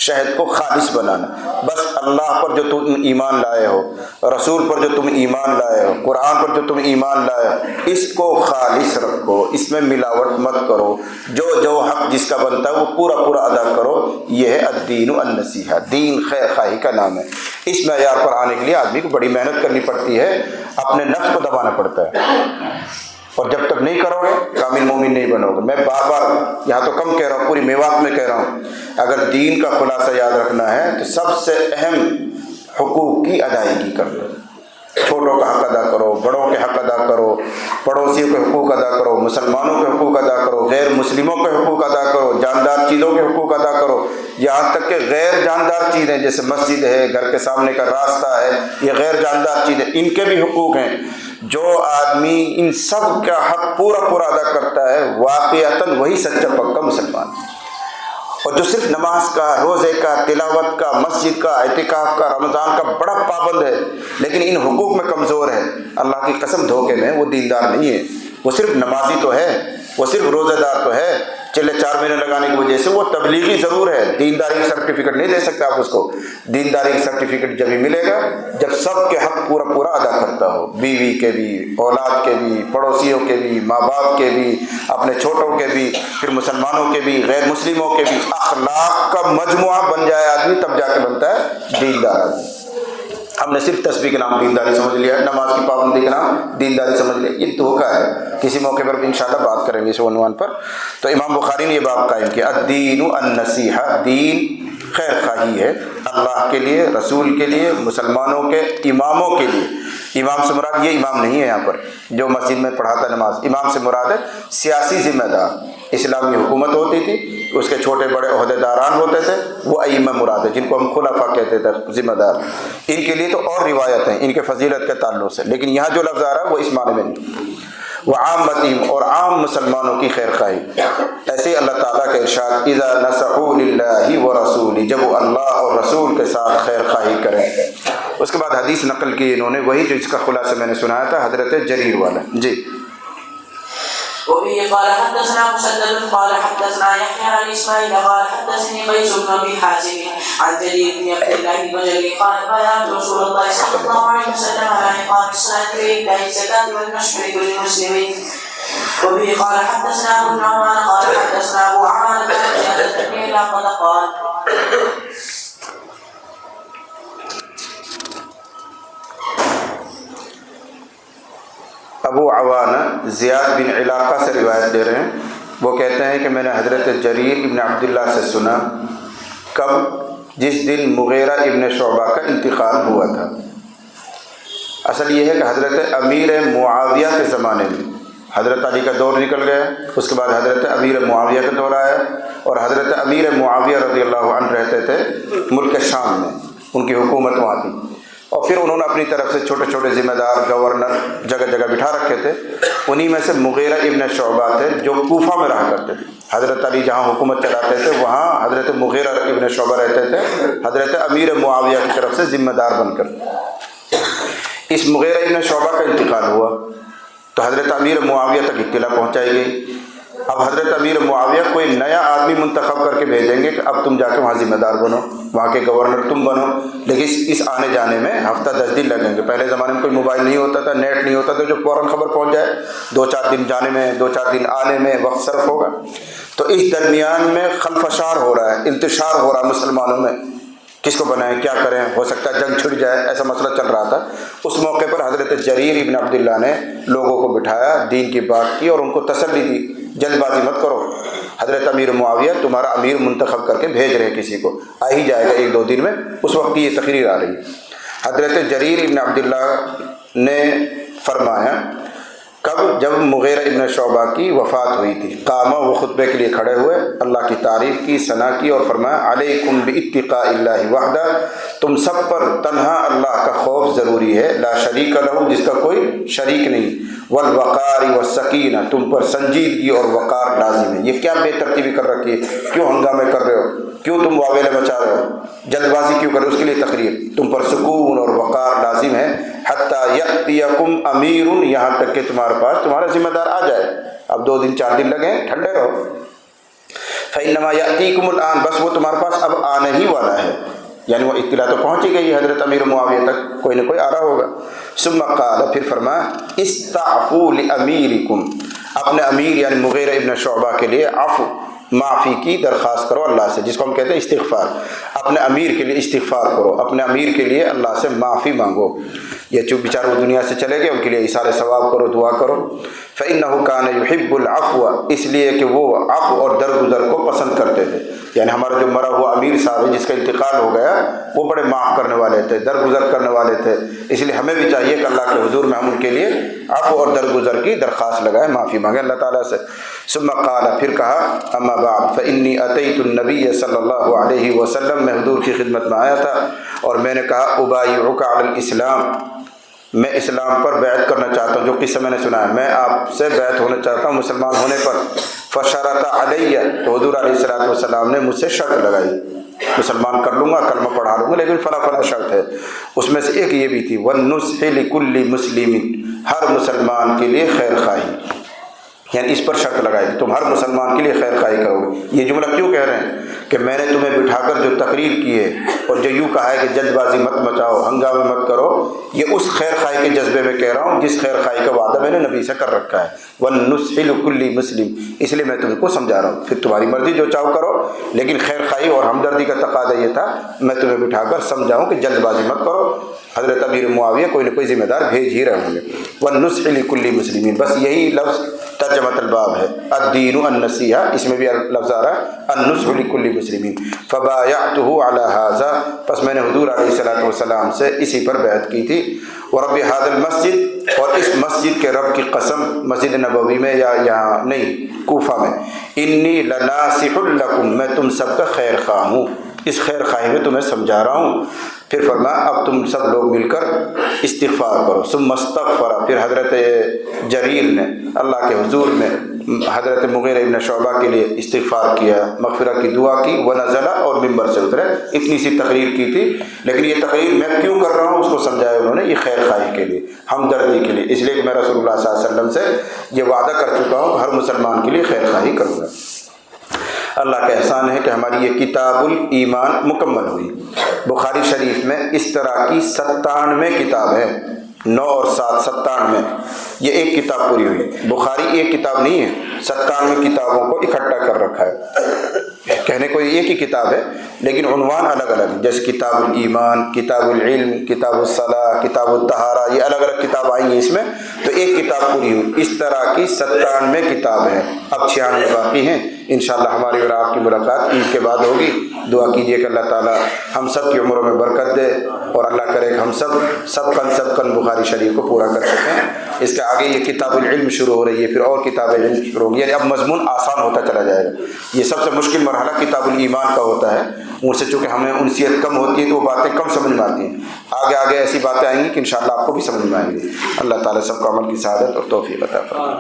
شہد کو خالص بنانا۔ بس اللہ پر جو تم ایمان لائے ہو، رسول پر جو تم ایمان لائے ہو، قرآن پر جو تم ایمان لائے ہو، اس کو خالص رکھو، اس میں ملاوٹ مت کرو، جو حق جس کا بنتا ہے وہ پورا پورا ادا کرو۔ یہ ہے الدین النصیحہ، دین خیر خواہی کا نام ہے۔ اس معیار پر آنے کے لیے آدمی کو بڑی محنت کرنی پڑتی ہے، اپنے نفس کو دبانا پڑتا ہے، اور جب تک نہیں کرو گے کامل مومن نہیں بنو گے۔ میں بار بار یہاں تو کم کہہ رہا ہوں، پوری میوات میں کہہ رہا ہوں، اگر دین کا خلاصہ یاد رکھنا ہے تو سب سے اہم حقوق کی ادائیگی کر لو۔ چھوٹوں کا حق ادا کرو، بڑوں کے حق ادا کرو، پڑوسیوں کے حقوق ادا کرو، مسلمانوں کے حقوق ادا کرو، غیر مسلموں کے حقوق ادا کرو، جاندار چیزوں کے حقوق ادا کرو، یہاں تک کہ غیر جاندار چیزیں جیسے مسجد ہے، گھر کے سامنے کا راستہ ہے، یہ غیر جاندار چیزیں، ان کے بھی حقوق ہیں۔ جو آدمی ان سب کا حق پورا پورا ادا کرتا ہے واقعتاً وہی سچا پکا مسلمان ہے۔ اور جو صرف نماز کا، روزے کا، تلاوت کا، مسجد کا، اعتکاف کا، رمضان کا بڑا پابند ہے لیکن ان حقوق میں کمزور ہے، اللہ کی قسم دھوکے میں وہ دیندار نہیں ہے۔ وہ صرف نمازی تو ہے، وہ صرف روزہ دار تو ہے، چلے 4 مہینے لگانے کی وجہ سے وہ تبلیغی ضرور ہے، دینداری کی سرٹیفکیٹ نہیں دے سکتے آپ اس کو۔ دینداری کی سرٹیفکیٹ جب ہی ملے گا جب سب کے حق پورا پورا ادا کرتا ہو، بیوی کے بھی، اولاد کے بھی، پڑوسیوں کے بھی، ماں باپ کے بھی، اپنے چھوٹوں کے بھی، پھر مسلمانوں کے بھی، غیر مسلموں کے بھی، اخلاق کا مجموعہ بن جائے آدمی تب جا کے بنتا ہے دیندار آدمی۔ ہم نے صرف تسبیح کے نام دینداری سمجھ لیا، نماز کی پابندی کے نام دینداری سمجھ لیا، یہ دھوکہ ہے۔ کسی موقع پر بھی انشاءاللہ بات کریں گے اس عنوان پر۔ تو امام بخاری نے یہ باب قائم کیا، الدین النصیحہ، دین خیر خواہی ہے اللہ کے لیے، رسول کے لیے، مسلمانوں کے اماموں کے لیے۔ امام سے مراد یہ امام نہیں ہے یہاں پر جو مسجد میں پڑھاتا نماز، امام سے مراد ہے سیاسی ذمہ دار۔ اسلامی حکومت ہوتی تھی، اس کے چھوٹے بڑے عہدے داران ہوتے تھے، وہ ائمہ مراد ہے جن کو ہم خلفاء کہتے تھے، ذمہ دار۔ ان کے لیے تو اور روایت ہیں ان کے فضیلت کے تعلق سے، لیکن یہاں جو لفظ آ رہا ہے وہ اس معنی میں نہیں۔ وعامتہم، اور عام مسلمانوں کی خیر خواہی۔ ایسے ہی اللہ تعالیٰ کا ارشاد، اذا نصحوا للہ ورسولہ، جب وہ اللہ اور رسول کے ساتھ خیر خواہی کریں۔ اس کے بعد حدیث نقل کی انہوں نے، وہی جو اس کا خلاصہ میں نے سنایا تھا حضرت جریر والا۔ جی وبه قال حدثنا مسدد قال حدثنا يحيى عن اسماعيل قال حدثني قيس بن ابي حازم عن جرير بن عبد الله البجلي قال بايعت رسول الله صلى الله عليه وسلم على اقام الصلاه وايتاء الزكاه والنصح لكل مسلم. وبه قال حدثنا ابو النعمان قال حدثنا ابو عوانة عن زيادة بن علاقة قال ابو عوانہ زیاد بن علاقہ سے روایت دے رہے ہیں، وہ کہتے ہیں کہ میں نے حضرت جریر ابن عبداللہ سے سنا، کب؟ جس دن مغیرہ ابن شعبہ کا انتقال ہوا تھا۔ اصل یہ ہے کہ حضرت امیر معاویہ کے زمانے میں حضرت علی کا دور نکل گیا، اس کے بعد حضرت امیر معاویہ کا دور آیا، اور حضرت امیر معاویہ رضی اللہ عنہ رہتے تھے ملک شام میں، ان کی حکومت وہاں تھی، اور پھر انہوں نے اپنی طرف سے چھوٹے چھوٹے ذمہ دار گورنر جگہ جگہ بٹھا رکھے تھے۔ انہی میں سے مغیرہ ابن شعبہ تھے جو کوفہ میں رہا کرتے تھے۔ حضرت علی جہاں حکومت چلاتے تھے وہاں حضرت مغیرہ ابن شعبہ رہتے تھے، حضرت امیر معاویہ کی طرف سے ذمہ دار بن کر۔ اس مغیرہ ابن شعبہ کا انتقال ہوا تو حضرت امیر معاویہ تک اطلاع پہنچائی گئی۔ اب حضرت امیر معاویہ کوئی نیا آدمی منتخب کر کے بھیجیں گے کہ اب تم جا کے وہاں ذمہ دار بنو، وہاں کے گورنر تم بنو، لیکن اس آنے جانے میں ہفتہ 10 دن لگیں گے۔ پہلے زمانے میں کوئی موبائل نہیں ہوتا تھا، نیٹ نہیں ہوتا تھا جو فوراً خبر پہنچ جائے، 2-4 دن جانے میں، 2-4 دن آنے میں وقت صرف ہوگا۔ تو اس درمیان میں خلفشار ہو رہا ہے، انتشار ہو رہا ہے مسلمانوں میں، کس کو بنائیں، کیا کریں، ہو سکتا ہے جنگ چھڑ جائے، ایسا مسئلہ چل رہا تھا۔ اس موقع پر حضرت جریر ابن عبداللہ نے لوگوں کو بٹھایا، دین کی بات کی اور ان کو تسلی دی، جلد بازی مت کرو، حضرت امیر معاویہ تمہارا امیر منتخب کر کے بھیج رہے کسی کو، آ ہی جائے گا 1-2 دن میں۔ اس وقت کی یہ تقریر آ رہی۔ حضرت جریر ابن عبداللہ نے فرمایا، کب؟ جب مغیرہ ابن شعبہ کی وفات ہوئی تھی، قامہ، وہ خطبے کے لیے کھڑے ہوئے، اللہ کی تعریف کی، ثنا کی اور فرمایا، علیکم باتقاء اللہ وحدہ، تم سب پر تنہا اللہ کا خوف ضروری ہے، لا شریک لہ، جس کا کوئی شریک نہیں، والوقار والسکینہ، تم پر سنجیدگی اور وقار لازم ہے۔ یہ کیا بے ترتیبی کر رکھی ہے؟ کیوں ہنگامے کر رہے ہو؟ کیوں تم واویلے مچا رہے ہو؟ جلد بازی کیوں کر رہے ہو؟ اس کے لیے تقریر، تم پر سکون اور وقار لازم ہے، حتیٰ یأتیکم امیر، یہاں تک کہ تمہارے پاس تمہارا ذمہ دار آ جائے۔ اب 2 دن 4 دن لگے، ٹھنڈے رہو۔ فإنما یأتیکم الآن، بس وہ تمہارے پاس اب آنے ہی والا ہے، یعنی وہ اطلاع تو پہنچی گئی حضرت امیر معاویہ تک، کوئی نہ کوئی آ رہا ہوگا۔ ثم قال، پھر فرمایا، استعفوا لأمیرکم، اپنے امیر یعنی مغیرہ ابن شعبہ کے لیے عفو، معافی کی درخواست کرو اللہ سے، جس کو ہم کہتے ہیں استغفار۔ اپنے امیر کے لیے استغفار کرو، اپنے امیر کے لیے اللہ سے معافی مانگو۔ یہ چوب بیچارے وہ دنیا سے چلے گئے، ان کے لیے ایثار ثواب کرو، دعا کرو۔ فإنه كان يحب العفو، اس لیے کہ وہ عفو اور درگزر کو پسند کرتے تھے۔ یعنی ہمارا جو مرا ہوا امیر صاحب ہے جس کا انتقال ہو گیا، وہ بڑے معاف کرنے والے تھے، درگزر کرنے والے تھے، اس لیے ہمیں بھی چاہیے کہ اللہ کے حضور میں ہم ان کے لیے عفو اور درگزر کی درخواست لگائیں، معافی مانگیں اللہ تعالیٰ سے۔ ثم قال، پھر کہا، اما بعد فإني أتيت النبي صلی اللہ علیہ وسلم، میں حضور کی خدمت میں آیا تھا اور میں نے کہا، أبايعك على الإسلام، میں اسلام پر بیعت کرنا چاہتا ہوں، جو قصہ میں نے سنا ہے، میں آپ سے بیعت ہونا چاہتا ہوں مسلمان ہونے پر۔ فشرط علیہ، تو حضور علیہ السلام نے مجھ سے شرط لگائی، مسلمان کر لوں گا، کلمہ پڑھا لوں گا، لیکن فلاں شرط ہے۔ اس میں سے ایک یہ بھی تھی، وَالنُّصْحِ لِكُلِّ مُسْلِمٍ، ہر مسلمان کے لیے خیر خواہی، یعنی اس پر شرط لگائی کہ تم ہر مسلمان کے لیے خیر خواہی کرو گے۔ یہ جملہ کیوں کہہ رہے ہیں کہ میں نے تمہیں بٹھا کر جو تقریر کی ہے اور جو یوں کہا ہے کہ جلد بازی مت مچاؤ، ہنگامے مت کرو، یہ اس خیر خواہی کے جذبے میں کہہ رہا ہوں جس خیر خواہی کا وعدہ میں نے نبی سے کر رکھا ہے۔ وَالنُّصْحِ لِكُلِّ مُسْلِمٍ، اس لیے میں تم کو سمجھا رہا ہوں، پھر تمہاری مرضی جو چاہو کرو، لیکن خیر خواہی اور ہمدردی کا تقاضا یہ تھا میں تمہیں بٹھا کر سمجھاؤں کہ جلد بازی مت کرو۔ حضرت امیر معاویہ کوئی نہ کوئی ذمہ دار بھیج ہی رہے ہوں گے۔ وَالنُّصْحِ لِكُلِّ مُسْلِمٍ، بس یہی لفظ ترجمۃ الباب ہے، الدین النصیحہ، اس میں بھی لفظ آ رہا ہے النصح لکل مسلمین۔ فبایعتہ علی ھذا، پس میں نے حضور علیہ السلام سے اسی پر بیعت کی تھی۔ ورب ھذا المسجد، اور اس مسجد کے رب کی قسم، مسجد نبوی میں یا یہاں نہیں کوفہ میں، انی لناصح لکم، میں تم سب کا خیر خواہ ہوں، اس خیر خواہی میں تمہیں سمجھا رہا ہوں۔ پھر فرمایا اب تم سب لوگ مل کر استغفار کرو۔ ثم استغفر، پھر حضرت جریر نے اللہ کے حضور میں حضرت مغیرہ ابن شعبہ کے لیے استغفار کیا، مغفرت کی دعا کی، ونزل، اور ممبر سے اترے۔ اتنی سی تقریر کی تھی، لیکن یہ تقریر میں کیوں کر رہا ہوں اس کو سمجھایا انہوں نے، یہ خیر خواہی کے لیے، ہمدردی کے لیے، اس لیے کہ میں رسول اللہ صلی اللہ علیہ وسلم سے یہ وعدہ کر چکا ہوں ہر مسلمان کے لیے خیر خواہی کروں گا۔ اللہ کا احسان ہے کہ ہماری یہ کتاب الایمان مکمل ہوئی۔ بخاری شریف میں اس طرح کی 97 کتاب ہے، 9 اور 7 97، یہ ایک کتاب پوری ہوئی۔ بخاری ایک کتاب نہیں ہے، 97 کتابوں کو اکٹھا کر رکھا ہے، کہنے کو ایک ہی کتاب ہے لیکن عنوان الگ الگ، جیسے کتاب الایمان، کتاب العلم، کتاب الصلاۃ، کتاب الطہارہ، یہ الگ الگ کتاب آئی ہیں اس میں، تو ایک کتاب پوری ہوئی۔ اس طرح کی 97 کتاب ہیں، اب 96 باقی ہیں۔ انشاءاللہ ہماری اور آپ کی ملاقات عید کے بعد ہوگی۔ دعا کیجیے کہ اللہ تعالیٰ ہم سب کی عمروں میں برکت دے، اور اللہ کرے کہ ہم سب کن بخاری شریف کو پورا کر سکیں۔ اس کے آگے یہ کتاب العلم شروع ہو رہی ہے، پھر اور کتاب علم شروع ہوگی، یعنی اب مضمون آسان ہوتا چلا جائے گا۔ یہ سب سے مشکل مرحلہ کتاب الایمان کا ہوتا ہے، ان سے چونکہ ہمیں انسیت کم ہوتی ہے تو وہ باتیں کم سمجھ میں آتی ہیں۔ آگے آگے ایسی باتیں آئیں گی کہ انشاءاللہ آپ کو بھی سمجھ میں آئیں گی۔ اللہ تعالیٰ سب کو عمل کی سعادت اور توفیق عطا فرمائے۔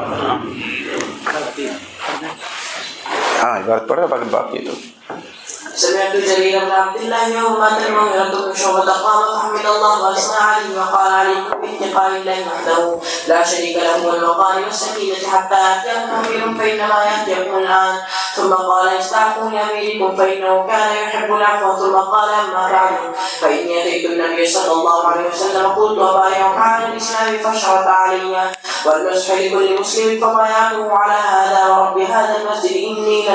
ہاں عبارت پڑھا، باقی تو سمعت جرير بن عبد الله ومات المغيرة بن شعبة قام فحمد الله واثنى عليه وقال عليكم باتقاء الله وحده لا شريك له والوقار والسكينة حتى يأتيكم أمير فإنما يأتيكم الآن. ثم قال استعفوا لأميركم فإنه كان يحب العفو. ثم قال أما بعد فإني أتيت النبي صلى الله عليه وسلم قلت أبايعك على الإسلام فشرط علي والنصح لكل مسلم فبايعته على هذا ورب هذا